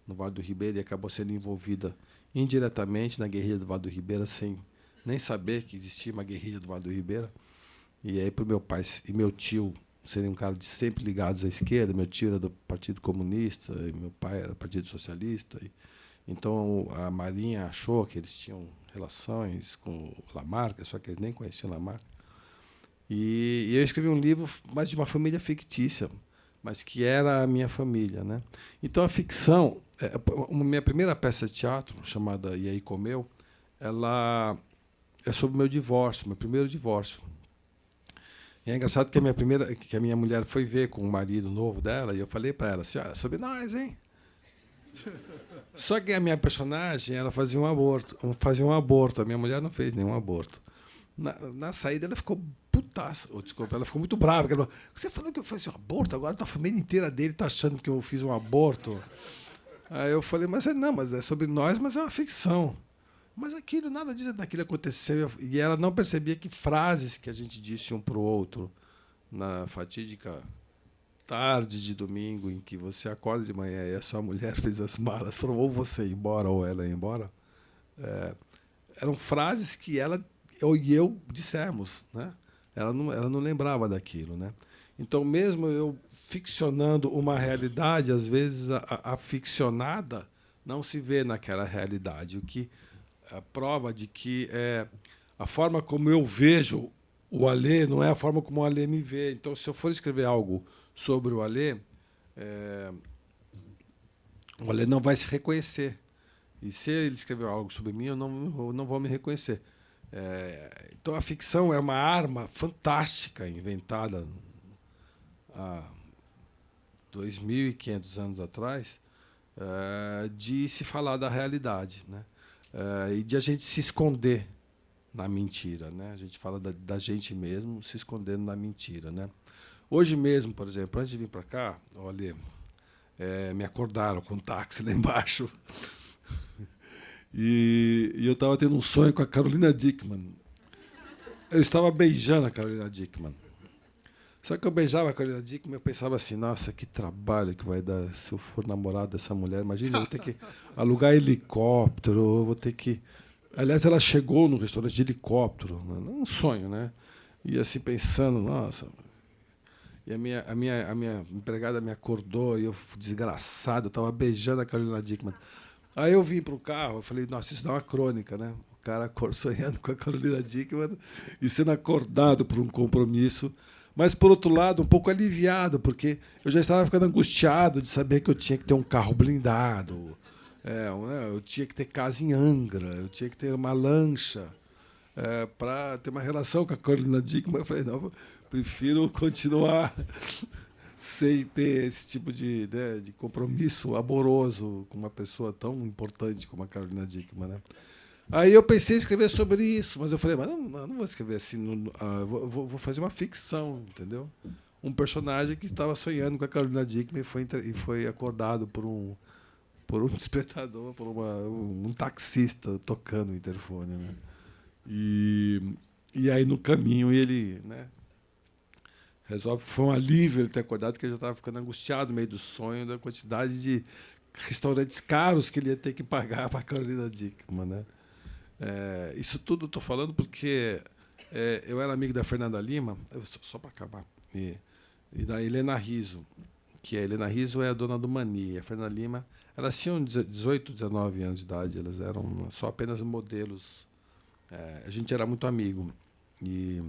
no Vale do Ribeira e acabou sendo envolvida indiretamente na guerrilha do Vale do Ribeira, sem nem saber que existia uma guerrilha do Vale do Ribeira. E aí, para o meu pai e meu tio serem um cara de sempre ligados à esquerda, meu tio era do Partido Comunista e meu pai era do Partido Socialista. Então a Marinha achou que eles tinham relações com o Lamarck, só que eles nem conheciam o Lamarck. E eu escrevi um livro, mas de uma família fictícia, mas que era a minha família, né? Então a ficção, minha primeira peça de teatro, chamada E Aí Comeu, ela é sobre o meu divórcio, meu primeiro divórcio. E é engraçado que a minha mulher foi ver com o marido novo dela, e eu falei para ela assim: "Ah, sobre nós, hein?" Só que a minha personagem, ela fazia um aborto. A minha mulher não fez nenhum aborto. Na saída ela ficou putaça, desculpa, ela ficou muito brava. Ela falou: "Você falou que eu fiz um aborto, agora a família inteira dele está achando que eu fiz um aborto." Aí eu falei: mas é sobre nós, mas é uma ficção. Mas nada disso daquilo aconteceu. E ela não percebia que frases que a gente disse um para o outro na fatídica tarde de domingo, em que você acorda de manhã e a sua mulher fez as malas, falou: ou você ir embora ou ela ir embora, eram frases que ela e eu dissemos, né? Ela não lembrava daquilo, né? Então, mesmo eu ficcionando uma realidade, às vezes a ficcionada não se vê naquela realidade, o que a prova de que a forma como eu vejo o Alê não é a forma como o Alê me vê. Então, se eu for escrever algo sobre o Alê não vai se reconhecer. E se ele escrever algo sobre mim, eu não vou me reconhecer. Então, a ficção é uma arma fantástica, inventada há 2.500 anos atrás, de se falar da realidade, né? E de a gente se esconder na mentira, né? A gente fala da gente mesmo se escondendo na mentira, né? Hoje mesmo, por exemplo, antes de vir para cá, olha, me acordaram com um táxi lá embaixo e eu estava tendo um sonho com a Carolina Dickmann. Eu estava beijando a Carolina Dickmann. Só que eu beijava a Carolina Dickmann e eu pensava assim: nossa, que trabalho que vai dar se eu for namorado dessa mulher. Imagina, eu vou ter que alugar helicóptero, eu vou ter que... Aliás, ela chegou no restaurante de helicóptero, um sonho, né? E assim, pensando, nossa... E a minha empregada me acordou e eu, desgraçado, eu estava beijando a Carolina Dickmann. Aí eu vim para o carro, eu falei: nossa, isso dá uma crônica, né? O cara sonhando com a Carolina Dickmann e sendo acordado por um compromisso. Mas, por outro lado, um pouco aliviado, porque eu já estava ficando angustiado de saber que eu tinha que ter um carro blindado, eu tinha que ter casa em Angra, eu tinha que ter uma lancha para ter uma relação com a Carolina Dickmann. Eu falei: não, prefiro continuar sem ter esse tipo de, né, de compromisso amoroso com uma pessoa tão importante como a Carolina Dickmann, né? Aí eu pensei em escrever sobre isso, mas eu falei, mas não vou escrever assim, vou fazer uma ficção, entendeu? Um personagem que estava sonhando com a Carolina Dickmann e foi acordado por um despertador, por um taxista tocando o interfone, né? E aí no caminho ele, né, resolve, foi um alívio ele ter acordado, porque ele já estava ficando angustiado no meio do sonho da quantidade de restaurantes caros que ele ia ter que pagar para a Carolina Dickmann, né? Isso tudo estou falando porque eu era amigo da Fernanda Lima, só para acabar, e da Helena Rizzo, que a Helena Rizzo é a dona do Mani, e a Fernanda Lima, elas tinham 18, 19 anos de idade, elas eram só apenas modelos. A gente era muito amigo. E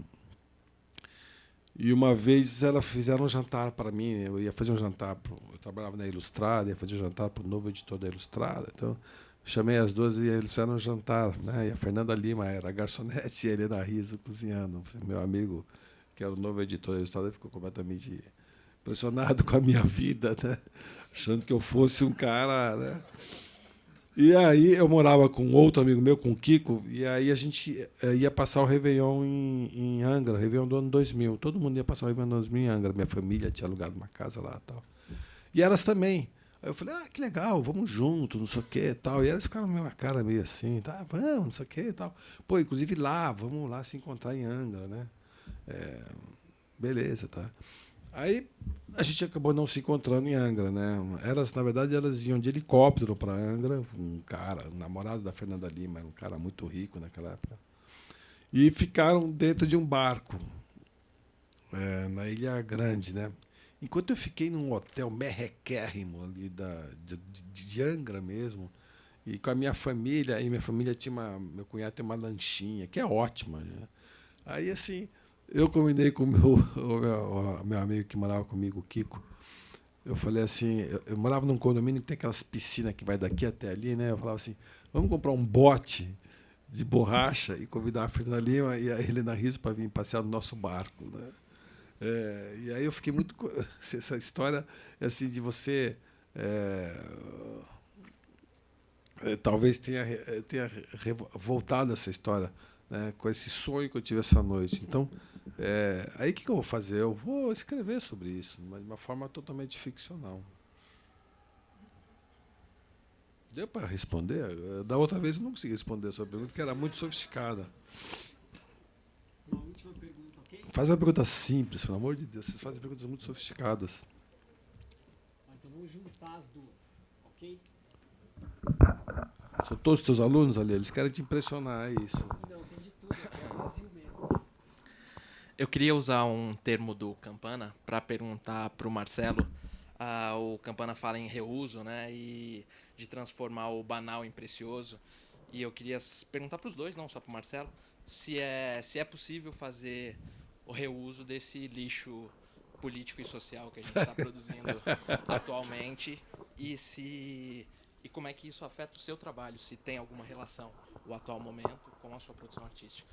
uma vez elas fizeram um jantar para mim, eu ia fazer um jantar, eu trabalhava na Ilustrada, ia fazer um jantar para o novo editor da Ilustrada, então chamei as duas e eles fizeram um jantar, né? E a Fernanda Lima era a garçonete e a Helena Rizzo cozinhando. Meu amigo, que era o novo editor da Ilustrada, ficou completamente impressionado com a minha vida, né? Achando que eu fosse um cara, né? E aí eu morava com outro amigo meu, com o Kiko, e aí a gente ia passar o Réveillon em Angra, Réveillon do ano 2000. Todo mundo ia passar o Réveillon do ano 2000 em Angra. Minha família tinha alugado uma casa lá e tal. E elas também. Aí eu falei, que legal, vamos junto, não sei o que e tal. E elas ficaram com a cara meio assim, tá, vamos, não sei o que e tal. Pô, inclusive lá, vamos lá se encontrar em Angra, né? Beleza, tá. Aí a gente acabou não se encontrando em Angra, né? Na verdade, elas iam de helicóptero para Angra, um cara, um namorado da Fernanda Lima, um cara muito rico naquela época. E ficaram dentro de um barco, na Ilha Grande, né? Enquanto eu fiquei num hotel merrequérrimo ali de Angra mesmo, e com a minha família, e minha família meu cunhado tem uma lanchinha, que é ótima, né? Aí, assim, eu combinei com o meu amigo que morava comigo, o Kiko. Eu falei assim, eu morava num condomínio que tem aquelas piscinas que vai daqui até ali, né? Eu falava assim, vamos comprar um bote de borracha e convidar a Fernanda Lima e a Helena Rizzo para vir passear no nosso barco, né? E aí eu fiquei muito... Essa história assim, de você... talvez tenha voltado essa história, né, com esse sonho que eu tive essa noite. Então, aí o que eu vou fazer? Eu vou escrever sobre isso, mas de uma forma totalmente ficcional. Deu para responder? Da outra vez eu não consegui responder a sua pergunta, que era muito sofisticada. Uma última pergunta, ok? Faz uma pergunta simples, pelo amor de Deus. Vocês fazem perguntas muito sofisticadas. Então vamos juntar as duas, ok? São todos os teus alunos ali, eles querem te impressionar, é isso. Não, tem de tudo, é o Brasil mesmo. Eu queria usar um termo do Campana para perguntar para o Marcelo. O Campana fala em reuso, né, e de transformar o banal em precioso. E eu queria perguntar para os dois, não só para o Marcelo, se é possível fazer o reuso desse lixo político e social que a gente está produzindo atualmente e como é que isso afeta o seu trabalho, se tem alguma relação, o atual momento, com a sua produção artística.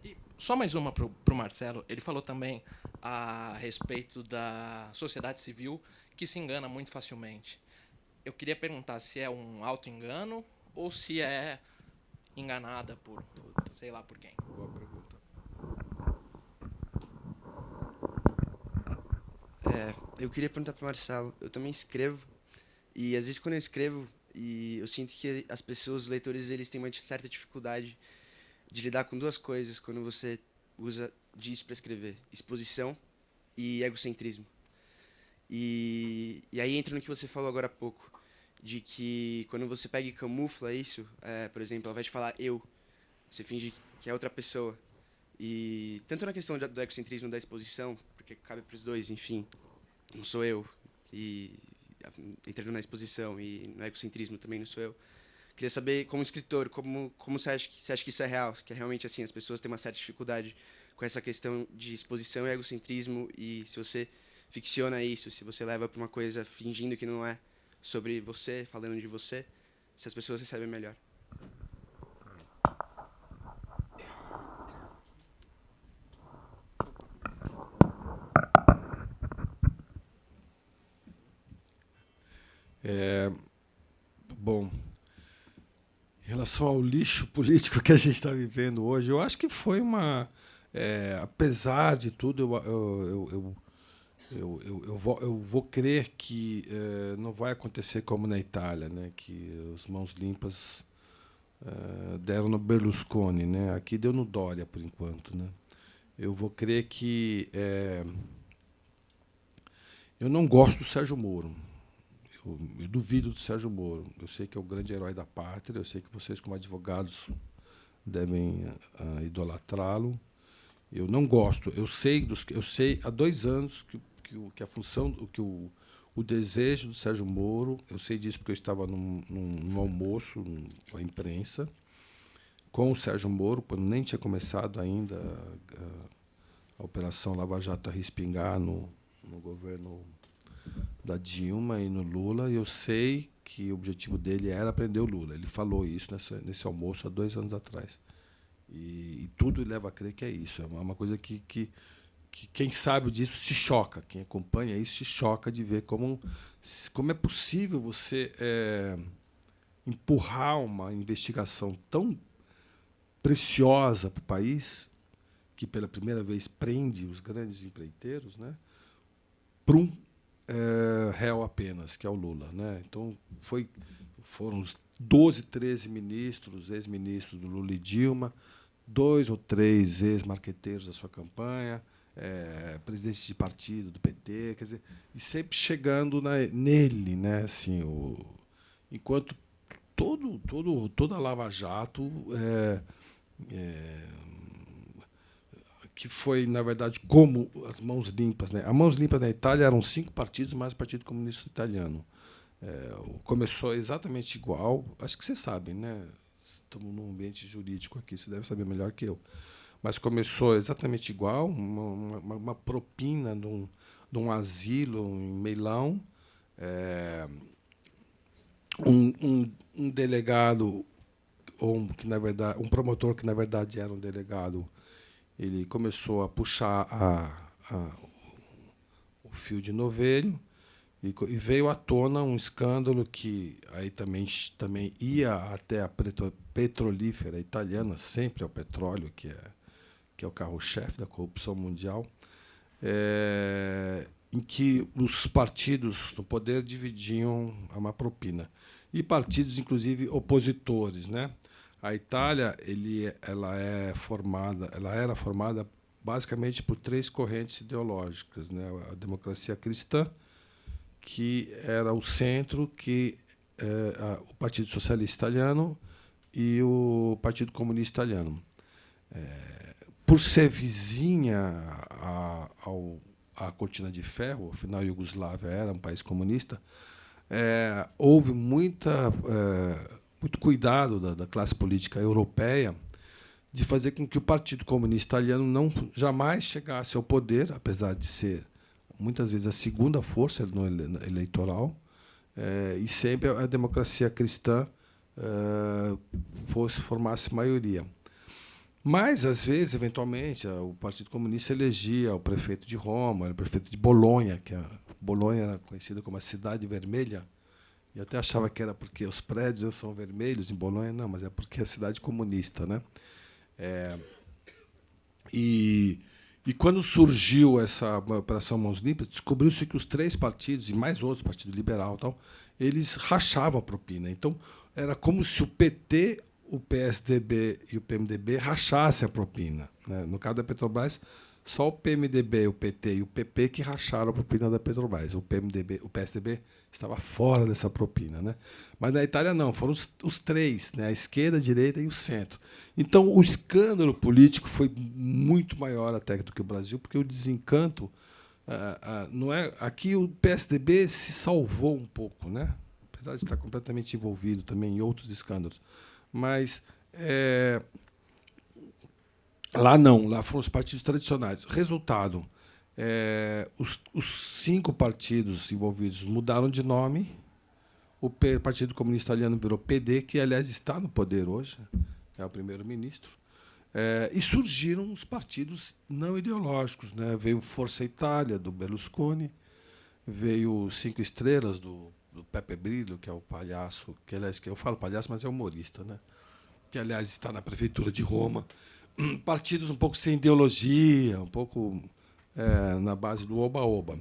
E só mais uma para o Marcelo. Ele falou também a respeito da sociedade civil que se engana muito facilmente. Eu queria perguntar se é um auto-engano ou se é enganada por sei lá por quem. Boa pergunta. Eu queria perguntar para o Marcelo. Eu também escrevo, e às vezes quando eu escrevo, eu sinto que as pessoas, os leitores, eles têm uma certa dificuldade de lidar com duas coisas quando você usa disso para escrever: exposição e egocentrismo. E aí entra no que você falou agora há pouco, de que quando você pega e camufla isso, por exemplo, ela vai te falar eu, você finge que é outra pessoa. E tanto na questão do egocentrismo da exposição, porque cabe para os dois, enfim, não sou eu, e entrando na exposição, e no egocentrismo também não sou eu. Queria saber, como escritor, como você acha que isso é real, que é realmente assim, as pessoas têm uma certa dificuldade com essa questão de exposição e egocentrismo, e se você ficciona isso, se você leva para uma coisa fingindo que não é sobre você, falando de você, se as pessoas recebem melhor. Em relação ao lixo político que a gente está vivendo hoje, eu acho que foi apesar de tudo, eu vou crer que não vai acontecer como na Itália, né, que os mãos limpas deram no Berlusconi, né? Aqui deu no Dória por enquanto, né? Eu vou crer que eu não gosto do Sérgio Moro. Eu duvido do Sérgio Moro. Eu sei que é o grande herói da pátria. Eu sei que vocês, como advogados, devem idolatrá-lo. Eu não gosto. Eu sei há 2 anos que a função, que o desejo do Sérgio Moro. Eu sei disso porque eu estava num almoço com a imprensa com o Sérgio Moro, quando nem tinha começado ainda a Operação Lava Jato a respingar no governo da Dilma e no Lula, e eu sei que o objetivo dele era prender o Lula. Ele falou isso nesse almoço há 2 anos atrás. E tudo leva a crer que é isso. É uma coisa que quem sabe disso se choca. Quem acompanha isso se choca de ver como é possível você empurrar uma investigação tão preciosa para o país, que pela primeira vez prende os grandes empreiteiros, né, para um réu apenas, que é o Lula, né? Então foram os 12, 13 ministros, ex-ministros do Lula e Dilma, 2 ou 3 ex-marqueteiros da sua campanha, presidentes de partido do PT, quer dizer, e sempre chegando nele, né? Assim, enquanto toda a Lava Jato que foi, na verdade, como as mãos limpas, né? As mãos limpas na Itália eram 5 partidos mais o Partido Comunista Italiano. Começou exatamente igual. Acho que vocês sabem, né? Estamos num ambiente jurídico aqui, você deve saber melhor que eu. Mas começou exatamente igual, uma propina de um asilo em Milão, um delegado, um promotor que na verdade era um delegado. Ele começou a puxar o fio de novelho e veio à tona um escândalo que aí também ia até a petrolífera italiana, sempre é o petróleo que é o carro-chefe da corrupção mundial, em que os partidos no poder dividiam uma propina. E partidos, inclusive, opositores, né? A Itália ela era formada basicamente por 3 correntes ideológicas, né? A democracia cristã, que era o centro, o Partido Socialista Italiano e o Partido Comunista Italiano. Por ser vizinha à cortina de ferro, afinal a Iugoslávia era um país comunista, houve muito cuidado da classe política europeia de fazer com que o Partido Comunista Italiano jamais chegasse ao poder, apesar de ser muitas vezes a segunda força no eleitoral, e sempre a democracia cristã formasse maioria. Mas, às vezes, eventualmente, o Partido Comunista elegia o prefeito de Roma, o prefeito de Bolonha, Bolonha era conhecida como a Cidade Vermelha, e até achava que era porque os prédios são vermelhos em Bolonha, não, mas é porque é a cidade comunista, né? E quando surgiu essa Operação Mãos Limpas, descobriu-se que os 3 partidos, e mais outros, Partido Liberal e tal, eles rachavam a propina. Então, era como se o PT, o PSDB e o PMDB rachassem a propina, né? No caso da Petrobras, só o PMDB, o PT e o PP que racharam a propina da Petrobras. O PSDB estava fora dessa propina, né? Mas na Itália não, foram os 3, né? A esquerda, a direita e o centro. Então o escândalo político foi muito maior até do que o Brasil, porque o desencanto não é. Aqui o PSDB se salvou um pouco, né? Apesar de estar completamente envolvido também em outros escândalos, mas lá não, lá foram os partidos tradicionais. Resultado, os 5 partidos envolvidos mudaram de nome. O Partido Comunista Italiano virou PD, que, aliás, está no poder hoje, é o primeiro-ministro. E surgiram os partidos não ideológicos, né? Veio Força Itália, do Berlusconi, veio 5 Estrelas, do do Pepe Brillo, que é o palhaço, que aliás, que eu falo palhaço, mas é humorista, né? Que aliás está na prefeitura de Roma. Partidos um pouco sem ideologia, um pouco na base do oba-oba.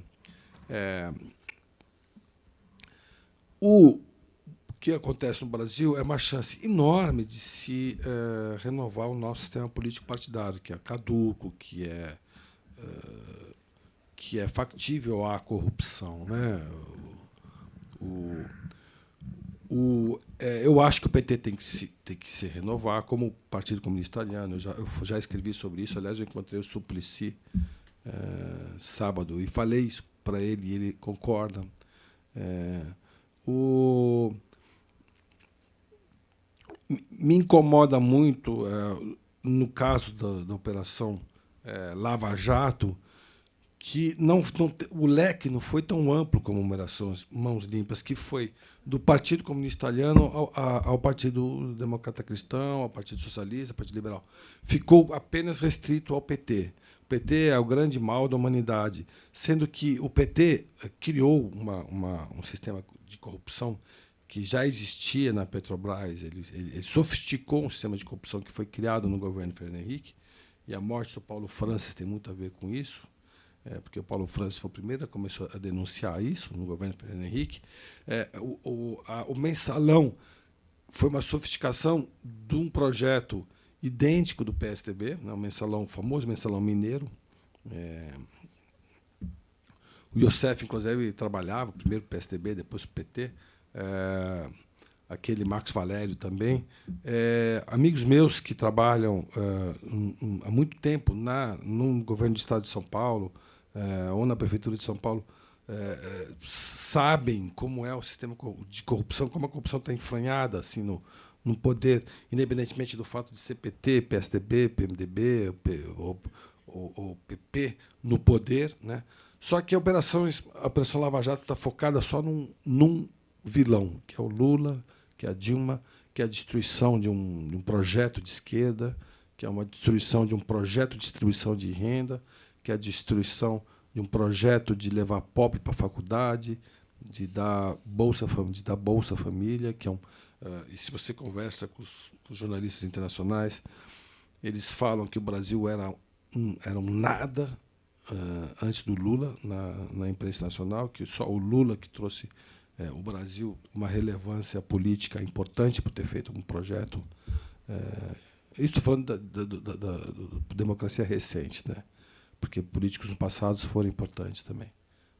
O que acontece no Brasil é uma chance enorme de se renovar o nosso sistema político partidário, que é caduco, que é factível à corrupção, né? Eu acho que o PT tem que se renovar como Partido Comunista Italiano. Eu já escrevi sobre isso. Aliás, eu encontrei o Suplicy sábado e falei isso para ele, e ele concorda. Me incomoda muito, no caso da Operação Lava Jato, que o leque não foi tão amplo como a Operação Mãos Limpas, que foi do Partido Comunista Italiano ao Partido Democrata Cristão, ao Partido Socialista, ao Partido Liberal. Ficou apenas restrito ao PT. O PT é o grande mal da humanidade, sendo que o PT criou um sistema de corrupção que já existia na Petrobras. Ele sofisticou um sistema de corrupção que foi criado no governo Fernando Henrique, e a morte do Paulo Francis tem muito a ver com isso. Porque o Paulo Francis foi o primeiro que começou a denunciar isso no governo Fernando Henrique. O Mensalão foi uma sofisticação de um projeto idêntico do PSDB, né, o famoso Mensalão Mineiro. O Youssef, inclusive, trabalhava primeiro para o PSDB, depois para o PT. Aquele Marcos Valério também. Amigos meus que trabalham há muito tempo no governo do Estado de São Paulo, ou na Prefeitura de São Paulo, sabem como é o sistema de corrupção, como a corrupção está enfranhada assim, no poder, independentemente do fato de ser PT, PSDB, PMDB ou PP no poder, né? Só que a Operação Lava Jato está focada só num vilão, que é o Lula, que é a Dilma, que é a destruição de um projeto de esquerda, que é uma destruição de um projeto de distribuição de renda, que é a destruição de um projeto de levar pobre para a faculdade, de dar Bolsa Família, que e se você conversa com os jornalistas internacionais, eles falam que o Brasil era um nada antes do Lula na imprensa nacional, que só o Lula que trouxe o Brasil uma relevância política importante por ter feito um projeto. Isso estou falando da democracia recente, né? Porque políticos no passado foram importantes também,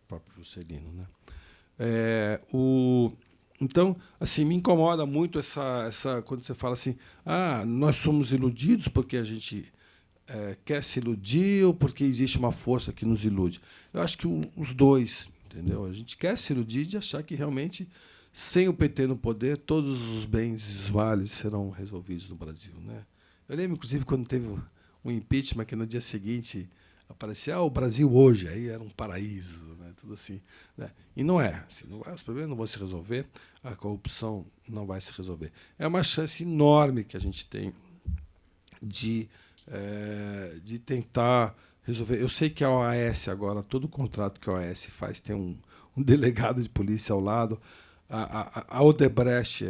o próprio Juscelino, né? Então, assim, me incomoda muito essa quando você fala assim, nós somos iludidos porque a gente quer se iludir ou porque existe uma força que nos ilude. Eu acho que os dois, entendeu? A gente quer se iludir de achar que realmente, sem o PT no poder, todos os bens e os males serão resolvidos no Brasil, né? Eu lembro, inclusive, quando teve um impeachment, que no dia seguinte aparecia o Brasil hoje, aí era um paraíso, né? Tudo assim, né? E não é. Assim, os problemas não vão se resolver, a corrupção não vai se resolver. É uma chance enorme que a gente tem de tentar resolver. Eu sei que a OAS agora, todo o contrato que a OAS faz tem um delegado de polícia ao lado. A Odebrecht,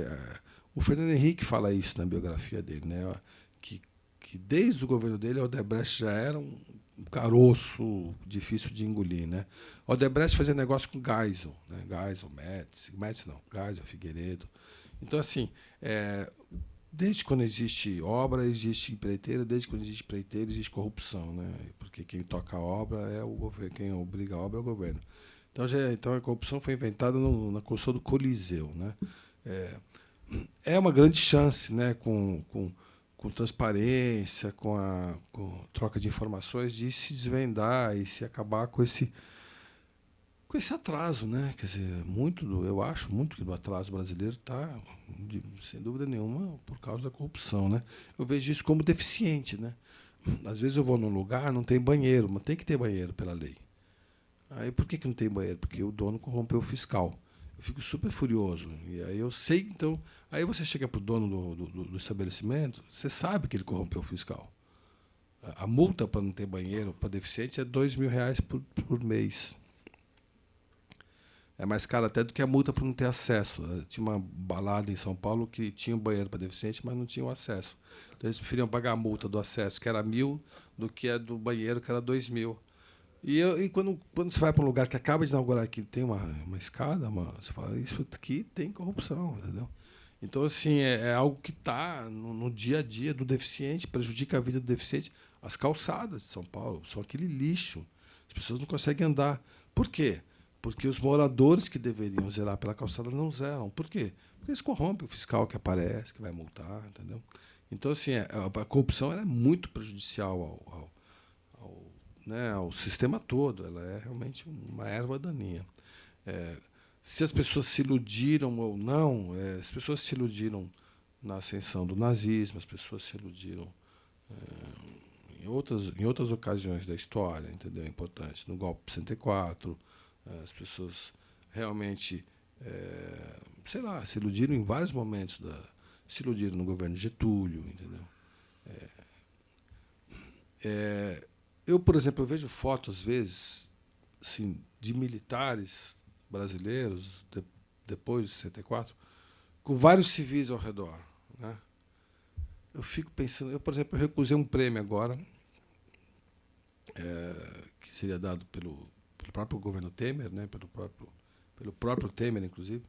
o Fernando Henrique fala isso na biografia dele, né? Que desde o governo dele a Odebrecht já era um caroço difícil de engolir, né? A Odebrecht fazia negócio com Geisel, né? Geisel, Geisel, Figueiredo. Então, assim, desde quando existe obra, existe empreiteira, desde quando existe empreiteira, existe corrupção, né? Porque quem toca a obra é o governo, quem obriga a obra é o governo. Então a corrupção foi inventada na construção do Coliseu, né? É uma grande chance, né? Com transparência, com troca de informações, de se desvendar e se acabar com esse atraso, né? Quer dizer, eu acho muito que do atraso brasileiro está, sem dúvida nenhuma, por causa da corrupção, né? Eu vejo isso como deficiente, né? Às vezes eu vou num lugar, não tem banheiro, mas tem que ter banheiro pela lei. Aí por que não tem banheiro? Porque o dono corrompeu o fiscal. Eu fico super furioso. E aí eu sei, então. Aí você chega para o dono do estabelecimento, você sabe que ele corrompeu o fiscal. A multa para não ter banheiro para deficiente é R$ 2.000 por mês. é mais caro até do que a multa por não ter acesso. Tinha uma balada em São Paulo que tinha um banheiro para deficiente, mas não tinha o acesso. Então eles preferiam pagar a multa do acesso, que era 1.000, do que a do banheiro, que era 2.000. E quando você vai para um lugar que acaba de inaugurar, que tem uma escada, você fala, isso aqui tem corrupção, entendeu? Então, assim, é algo que está no dia a dia do deficiente, prejudica a vida do deficiente. As calçadas de São Paulo são aquele lixo. As pessoas não conseguem andar. Por quê? Porque os moradores que deveriam zelar pela calçada não zelam. Por quê? Porque eles corrompem o fiscal que aparece, que vai multar, entendeu? Então, assim, a corrupção ela é muito prejudicial ao sistema todo. Ela é realmente uma erva daninha. Se as pessoas se iludiram ou não, as pessoas se iludiram na ascensão do nazismo, as pessoas se iludiram em outras ocasiões da história, entendeu? É importante. No golpe de 64, as pessoas realmente, sei lá, se iludiram em vários momentos. Se iludiram no governo de Getúlio, entendeu? Eu, por exemplo, eu vejo fotos, às vezes, assim, de militares brasileiros, depois de 64, com vários civis ao redor, né? Eu fico pensando... por exemplo, eu recusei um prêmio agora, que seria dado pelo próprio governo Temer, né? pelo próprio Temer, inclusive,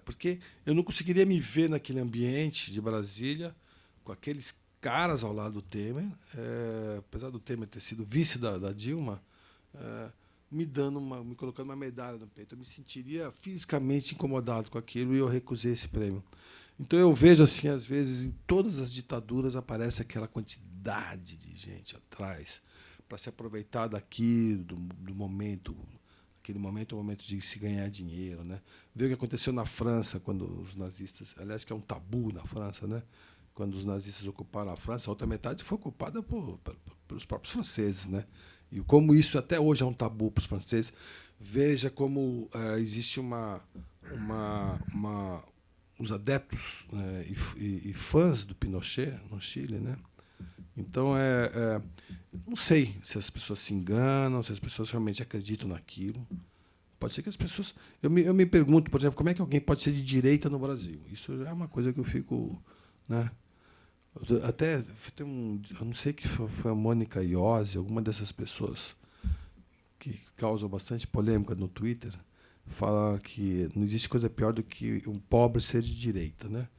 porque eu não conseguiria me ver naquele ambiente de Brasília, com aqueles caras ao lado do Temer, apesar do Temer ter sido vice da Dilma, me colocando uma medalha no peito. Eu me sentiria fisicamente incomodado com aquilo e eu recusei esse prêmio. Então eu vejo, assim, às vezes, em todas as ditaduras aparece aquela quantidade de gente atrás para se aproveitar daquilo, do momento. Aquele momento é o momento de se ganhar dinheiro, né? Ver o que aconteceu na França, quando os nazistas... Aliás, que é um tabu na França, né? Quando os nazistas ocuparam a França, a outra metade foi ocupada pelos próprios franceses, né? E como isso até hoje é um tabu para os franceses. Veja como existe os adeptos e fãs do Pinochet no Chile, né? Então, não sei se as pessoas se enganam, se as pessoas realmente acreditam naquilo. Pode ser que as pessoas... Eu me pergunto, por exemplo, como é que alguém pode ser de direita no Brasil? Isso já é uma coisa que eu fico... né? Até eu não sei que foi a Mônica Iose, alguma dessas pessoas que causam bastante polêmica no Twitter, fala que não existe coisa pior do que um pobre ser de direita, né?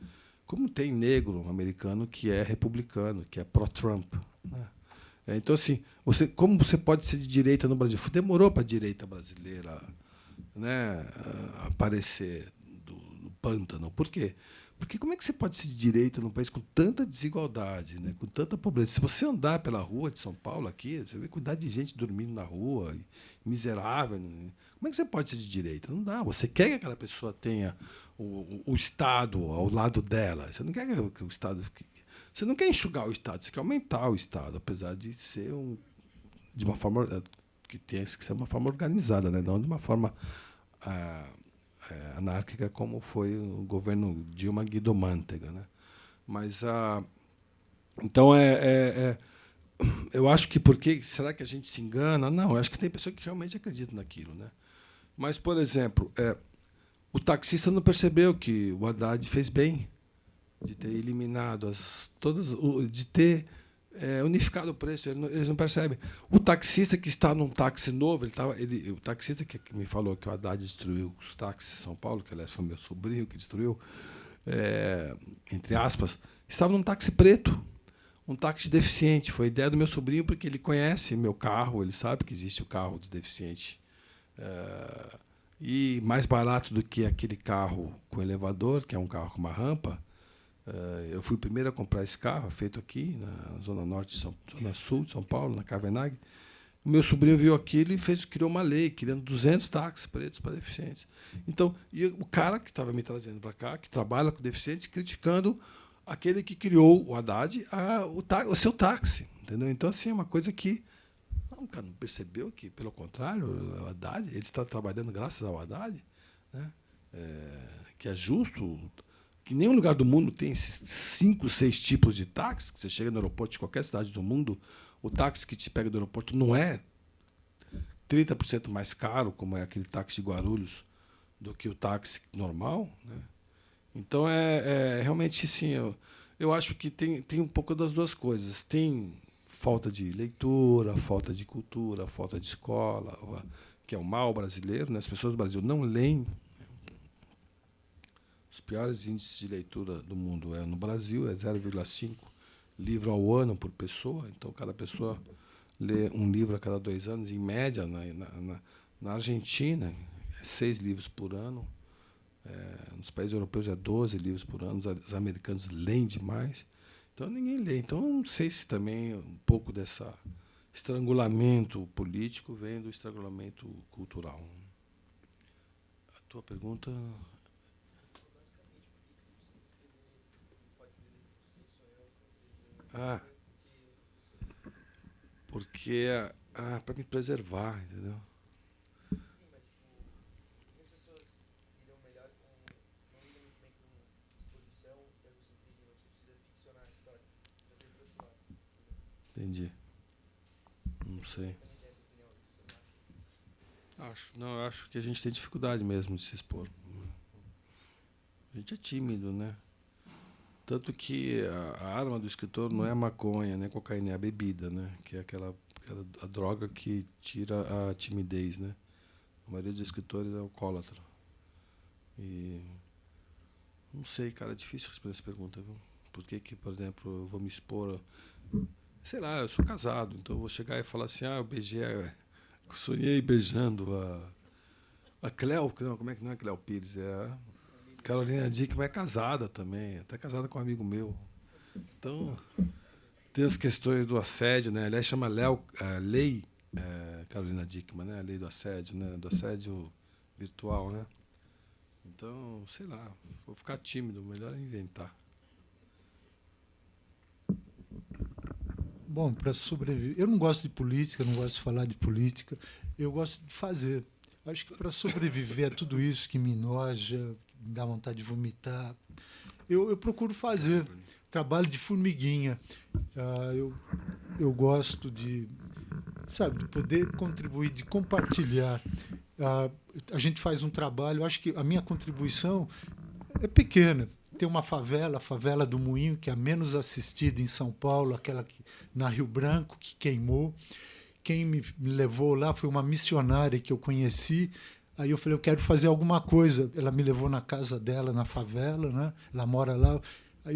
Como tem negro americano que é republicano, que é pró-Trump, né? Então, assim, como você pode ser de direita no Brasil? Demorou para a direita brasileira, né, aparecer do pântano. Por quê? Porque como é que você pode ser de direita num país com tanta desigualdade, né, com tanta pobreza? Se você andar pela rua de São Paulo aqui, você vê a quantidade de gente dormindo na rua, miserável. Né? Como é que você pode ser de direita? Não dá. Você quer que aquela pessoa tenha o Estado ao lado dela. Você não quer que o Estado... Você não quer enxugar o Estado, você quer aumentar o Estado, apesar de ser de uma forma que tem que ser uma forma organizada, né? Não de uma forma anárquica como foi o governo Dilma Guido Mantega, né? Mas então eu acho que será que a gente se engana? Não, eu acho que tem pessoas que realmente acreditam naquilo, né? Mas, por exemplo, o taxista não percebeu que o Haddad fez bem de ter eliminado de ter unificado o preço. Eles não percebem. O taxista que está num táxi novo, o taxista que me falou que o Haddad destruiu os táxis de São Paulo, que aliás foi meu sobrinho que destruiu, entre aspas, estava num táxi preto, um táxi deficiente. Foi ideia do meu sobrinho, porque ele conhece meu carro, ele sabe que existe o carro de deficiente. E mais barato do que aquele carro com elevador, que é um carro com uma rampa. Eu fui o primeiro a comprar esse carro, feito aqui, na Zona Norte, Zona Sul de São Paulo, na Cavenagh. O meu sobrinho viu aquilo e criou uma lei, criando 200 táxis pretos para deficientes. Então, e o cara que estava me trazendo para cá, que trabalha com deficientes, criticando aquele que criou o Haddad, o seu táxi. Entendeu? Então, assim, é uma coisa que... o cara não percebeu que, pelo contrário, o Haddad, ele está trabalhando graças ao Haddad, né? Que é justo... que nenhum lugar do mundo tem esses 5, 6 tipos de táxi, que você chega no aeroporto de qualquer cidade do mundo, o táxi que te pega do aeroporto não é 30% mais caro, como é aquele táxi de Guarulhos, do que o táxi normal, né? Então, realmente, sim, eu acho que tem um pouco das duas coisas. Tem falta de leitura, falta de cultura, falta de escola, que é o mal brasileiro, né? As pessoas do Brasil não leem. Os piores índices de leitura do mundo no Brasil, é 0,5 livro ao ano por pessoa. Então, cada pessoa lê um livro a cada 2 anos, em média. Na Argentina, 6 livros por ano. Nos países europeus, 12 livros por ano. Os americanos leem demais. Então, ninguém lê. Então, não sei se também um pouco desse estrangulamento político vem do estrangulamento cultural. A tua pergunta... Porque para me preservar, entendeu? Entendi. Não sei. Eu acho que a gente tem dificuldade mesmo de se expor. A gente é tímido, né? Tanto que a arma do escritor não é a maconha, nem a cocaína, é a bebida, né? Que é a droga que tira a timidez, né? A maioria dos escritores é alcoólatra. E não sei, cara, é difícil responder essa pergunta, viu? Por que, por exemplo, eu vou me expor? Sei lá, eu sou casado, então eu vou chegar e falar assim, eu beijei, sonhei beijando a Cleo, não, como é que não é Cleo Pires? É a Carolina Dickman, é casada também, até casada com um amigo meu. Então, tem as questões do assédio, né? Aliás, chama lei Carolina Dickman, né? A lei do assédio, né? Do assédio virtual, né? Então, sei lá, vou ficar tímido, melhor é inventar. Bom, para sobreviver, eu não gosto de política, não gosto de falar de política, eu gosto de fazer. Acho que para sobreviver a tudo isso que me enoja, me dá vontade de vomitar, eu procuro fazer trabalho de formiguinha. Eu gosto de poder contribuir, de compartilhar. A gente faz um trabalho, acho que a minha contribuição é pequena. Tem uma favela, a favela do Moinho, que é a menos assistida em São Paulo, aquela na Rio Branco, que queimou. Quem me levou lá foi uma missionária que eu conheci. Aí eu falei, eu quero fazer alguma coisa. Ela me levou na casa dela, na favela, né? Ela mora lá. Aí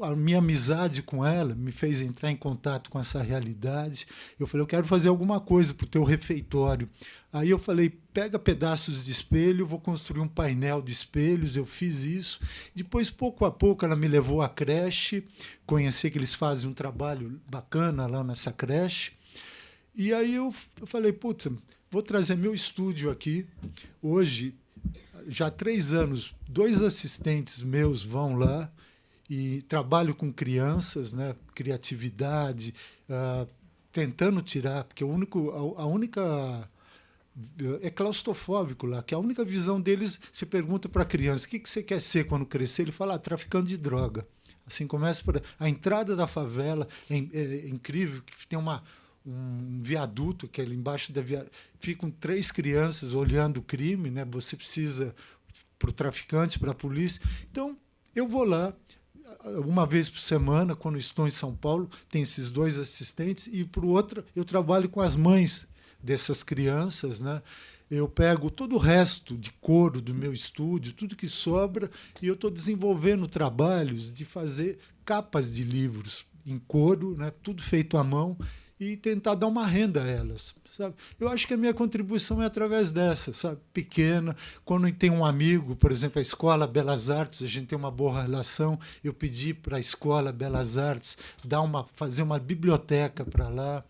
a minha amizade com ela me fez entrar em contato com essa realidade. Eu falei, eu quero fazer alguma coisa para o teu refeitório. Aí eu falei, pega pedaços de espelho, vou construir um painel de espelhos. Eu fiz isso. Depois, pouco a pouco, ela me levou à creche, conheci que eles fazem um trabalho bacana lá nessa creche. E aí eu falei, putz, vou trazer meu estúdio aqui. Hoje, já há 3 anos, 2 assistentes meus vão lá e trabalho com crianças, né? Criatividade, tentando tirar, porque a única... É claustrofóbico lá, que a única visão deles, você pergunta para a criança, o que você quer ser quando crescer? Ele fala, traficante de droga. Assim começa por... A entrada da favela é incrível, que tem um viaduto, que é ali embaixo da ficam 3 crianças olhando o crime, né? Você precisa para o traficante, para a polícia. Então, eu vou lá, uma vez por semana, quando estou em São Paulo, tem esses 2 assistentes, e por outra, eu trabalho com as mães dessas crianças, né? Eu pego todo o resto de couro do meu estúdio, tudo que sobra, e eu estou desenvolvendo trabalhos de fazer capas de livros em couro, né? Tudo feito à mão, e tentar dar uma renda a elas, sabe? Eu acho que a minha contribuição é através dessa, sabe? Pequena. Quando tem um amigo, por exemplo, a Escola Belas Artes, a gente tem uma boa relação, eu pedi para a Escola Belas Artes fazer uma biblioteca para lá.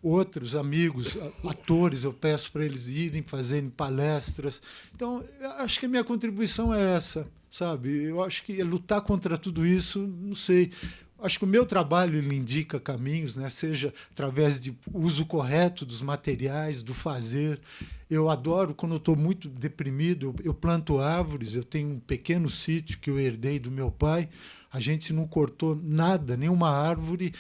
Outros amigos, atores, eu peço para eles irem fazerem palestras. Então, eu acho que a minha contribuição é essa, sabe? Eu acho que lutar contra tudo isso, não sei. Acho que o meu trabalho ele indica caminhos, né? Seja através de uso correto dos materiais, do fazer. Eu adoro, quando eu estou muito deprimido, eu planto árvores. Eu tenho um pequeno sítio que eu herdei do meu pai. A gente não cortou nada, nenhuma árvore.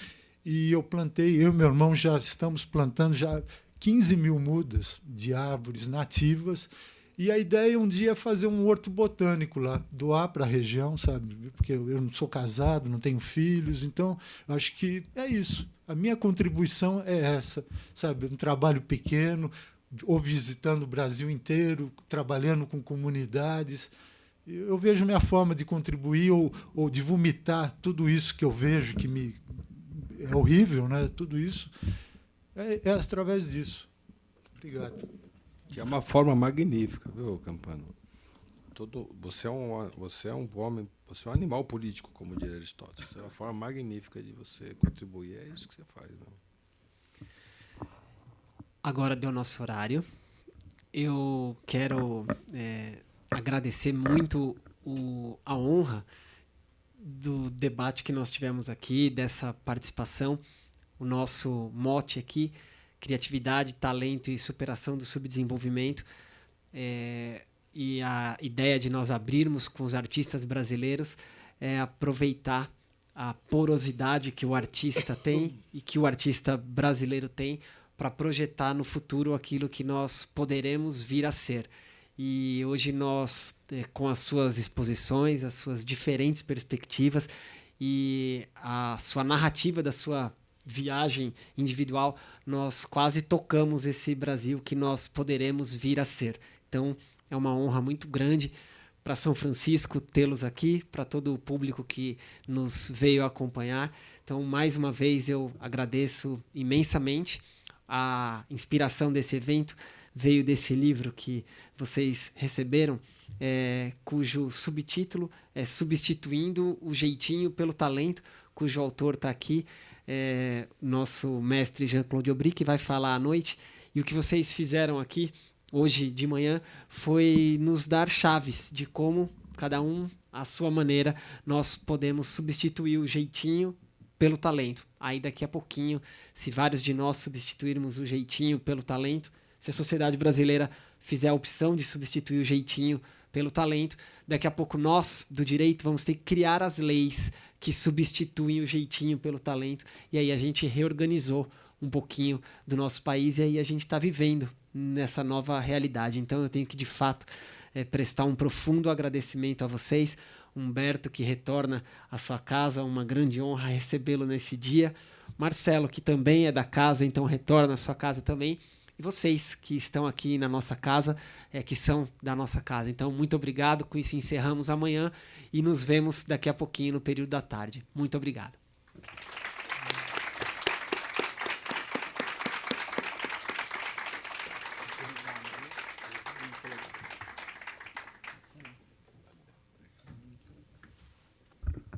E eu e meu irmão já estamos plantando já 15 mil mudas de árvores nativas. E a ideia um dia é fazer um horto botânico lá, doar para a região, sabe? Porque eu não sou casado, não tenho filhos, então eu acho que é isso. A minha contribuição é essa, sabe? Um trabalho pequeno, ou visitando o Brasil inteiro, trabalhando com comunidades. Eu vejo minha forma de contribuir ou de vomitar tudo isso que eu vejo, que é horrível, né? Tudo isso é através disso. Obrigado. Que é uma forma magnífica, viu, Campana? Você é um homem, você é um animal político, como diria Aristóteles. É uma forma magnífica de você contribuir. É isso que você faz, né? Agora deu nosso horário. Eu quero agradecer muito a honra do debate que nós tivemos aqui, dessa participação. O nosso mote aqui: criatividade, talento e superação do subdesenvolvimento. E a ideia de nós abrirmos com os artistas brasileiros é aproveitar a porosidade que o artista tem e que o artista brasileiro tem para projetar no futuro aquilo que nós poderemos vir a ser. E hoje nós, com as suas exposições, as suas diferentes perspectivas e a sua narrativa da sua viagem individual, nós quase tocamos esse Brasil que nós poderemos vir a ser. Então, é uma honra muito grande para São Francisco tê-los aqui, para todo o público que nos veio acompanhar. Então, mais uma vez, eu agradeço imensamente. A inspiração desse evento veio desse livro que vocês receberam, cujo subtítulo é Substituindo o Jeitinho pelo Talento, cujo autor está aqui, nosso mestre Jean-Claude Aubry, que vai falar à noite. E o que vocês fizeram aqui hoje de manhã foi nos dar chaves de como, cada um à sua maneira, nós podemos substituir o jeitinho pelo talento. Aí daqui a pouquinho, se vários de nós substituirmos o jeitinho pelo talento, se a sociedade brasileira fizer a opção de substituir o jeitinho pelo talento, daqui a pouco nós, do direito, vamos ter que criar as leis que substituem o jeitinho pelo talento, e aí a gente reorganizou um pouquinho do nosso país, e aí a gente está vivendo nessa nova realidade. Então eu tenho que, de fato, prestar um profundo agradecimento a vocês. Humberto, que retorna à sua casa, uma grande honra recebê-lo nesse dia. Marcelo, que também é da casa, então retorna à sua casa também. E vocês que estão aqui na nossa casa, que são da nossa casa. Então, muito obrigado. Com isso, encerramos amanhã e nos vemos daqui a pouquinho no período da tarde. Muito obrigado.